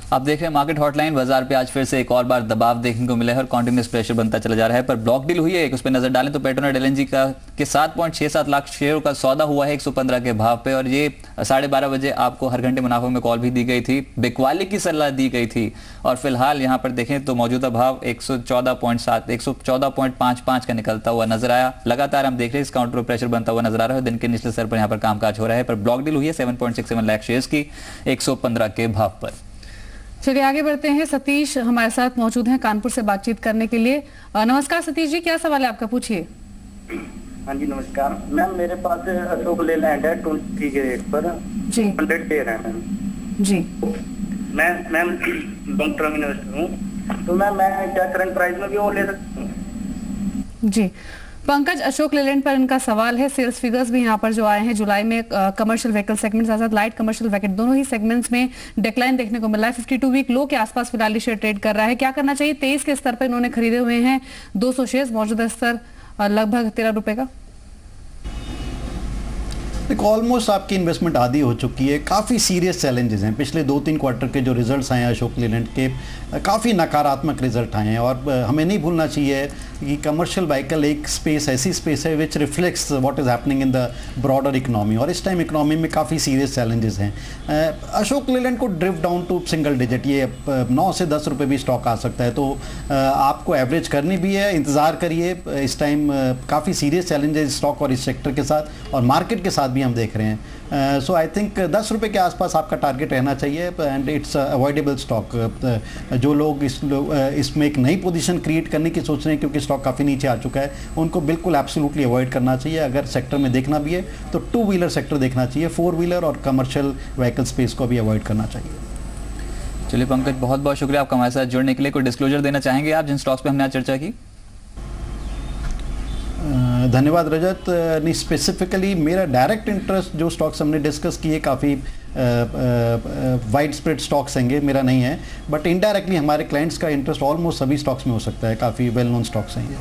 आप देख रहे हैं मार्केट हॉटलाइन। बाजार पे आज फिर से एक और बार दबाव देखने को मिला है और कंटिन्यूस प्रेशर बनता चला जा रहा है। पर ब्लॉक डील हुई है, उस पर नजर डालें तो पेट्रोनेट LNG का के 7.67 लाख शेयरों का सौदा हुआ है 115 के भाव पे। और ये 12:30 बजे आपको हर घंटे मुनाफे में कॉल भी दी गई थी, बिकवाली की सलाह दी गई थी। और फिलहाल यहाँ पर देखें तो मौजूदा भाव 114.55 का निकलता हुआ नजर आया। लगातार हम देख रहे हैं इस काउंटर पर प्रेशर बनता हुआ नजर आ रहा है। दिन के निचले स्तर पर यहाँ पर कामकाज हो रहा है। पर ब्लॉक डील हुई है 7.67 लाख शेयर्स की 115 के भाव पर। चलिए आगे बढ़ते हैं। सतीश हमारे साथ मौजूद हैं कानपुर से बातचीत करने के लिए। नमस्कार सतीश जी, क्या सवाल है आपका, पूछिए। हाँ जी नमस्कार मैम, मेरे पास अशोक लेलैंड है 23 के रेट पर जी, 100 शेयर है मैम जी। मैं लॉन्ग टर्म इन्वेस्टर हूँ, तो मैं क्या करंट प्राइस में भी वो ले सकता हूँ? जी पंकज, अशोक लेलैंड पर इनका सवाल है। सेल्स फिगर्स भी यहाँ पर जो आए हैं जुलाई में कमर्शियल व्हीकल सेगमेंट साथ साथ लाइट कमर्शियल व्हीकल दोनों ही सेगमेंट्स में डिक्लाइन देखने को मिला है। 52 वीक लो के आसपास फिलहाल शेयर ट्रेड कर रहा है। क्या करना चाहिए? 23 के स्तर पर इन्होंने खरीदे हुए हैं 200 शेयर, मौजूदा स्तर लगभग 13 रुपए का। ऑलमोस्ट आपकी इन्वेस्टमेंट आधी हो चुकी है। काफ़ी सीरियस चैलेंजेस हैं। पिछले 2-3 क्वार्टर के जो रिजल्ट्स आए हैं अशोक लेलैंड के, काफ़ी नकारात्मक रिजल्ट आए हैं। और हमें नहीं भूलना चाहिए कि कमर्शियल व्हीकल एक स्पेस ऐसी स्पेस है विच reflects what is happening in the broader economy. और इस टाइम इकोनॉमी में काफ़ी सीरियस चैलेंजेस हैं। अशोक लेलैंड को drift down to single digit, ये 9 से 10 रुपये भी स्टॉक आ सकता है। तो आपको एवरेज करनी भी है, इंतज़ार करिए। इस टाइम काफ़ी सीरियस चैलेंजेस स्टॉक और इस सेक्टर के साथ और मार्केट के साथ भी हम देख रहे हैं। सो आई थिंक 10 रुपये के आसपास आपका टारगेट रहना चाहिए एंड इट्स अवॉइडेबल स्टॉक। जो लोग इसमें एक नई पोजीशन क्रिएट करने की सोच रहे हैं क्योंकि स्टॉक काफ़ी नीचे आ चुका है, उनको बिल्कुल एब्सोल्युटली अवॉइड करना चाहिए। अगर सेक्टर में देखना भी है तो 2 व्हीलर सेक्टर देखना चाहिए, 4 व्हीलर और कमर्शियल व्हीकल स्पेस को भी अवॉइड करना चाहिए। चलिए पंकज, बहुत बहुत शुक्रिया आपका हमारे साथ जुड़ने के लिए। कोई डिस्क्लोजर देना चाहेंगे आप जिन स्टॉक्स पे हमने आज चर्चा की? धन्यवाद रजत। नहीं, स्पेसिफिकली मेरा डायरेक्ट इंटरेस्ट जो स्टॉक्स हमने डिस्कस किए काफ़ी वाइड स्प्रेड स्टॉक्स हैंगे, मेरा नहीं है। बट इनडायरेक्टली हमारे क्लाइंट्स का इंटरेस्ट ऑलमोस्ट सभी स्टॉक्स में हो सकता है, काफ़ी वेल नोन स्टॉक्स हैं ये।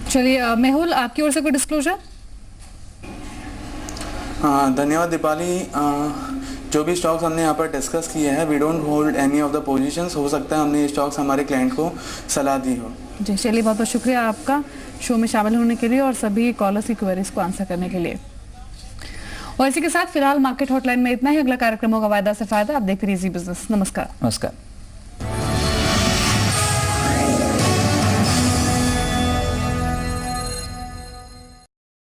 चलिए मेहुल, आपकी ओर से कोई डिस्क्लोजर? हाँ धन्यवाद दीपाली। जो भी स्टॉक्स हमने यहाँ पर डिस्कस किए हैं, we don't hold any of the positions. हो सकता है हमने ये स्टॉक्स हमारे क्लाइंट को सलाह दी हो। जी चलिए, बहुत बहुत शुक्रिया आपका शो में शामिल होने के लिए और सभी कॉलर्स की क्वेरीज को आंसर करने के लिए। और इसी के साथ फिलहाल मार्केट हॉटलाइन में इतना ही। अगला कार्यक्रम होगा वायदा से फायदा। आप देखते रहिए जी बिजनेस। नमस्कार।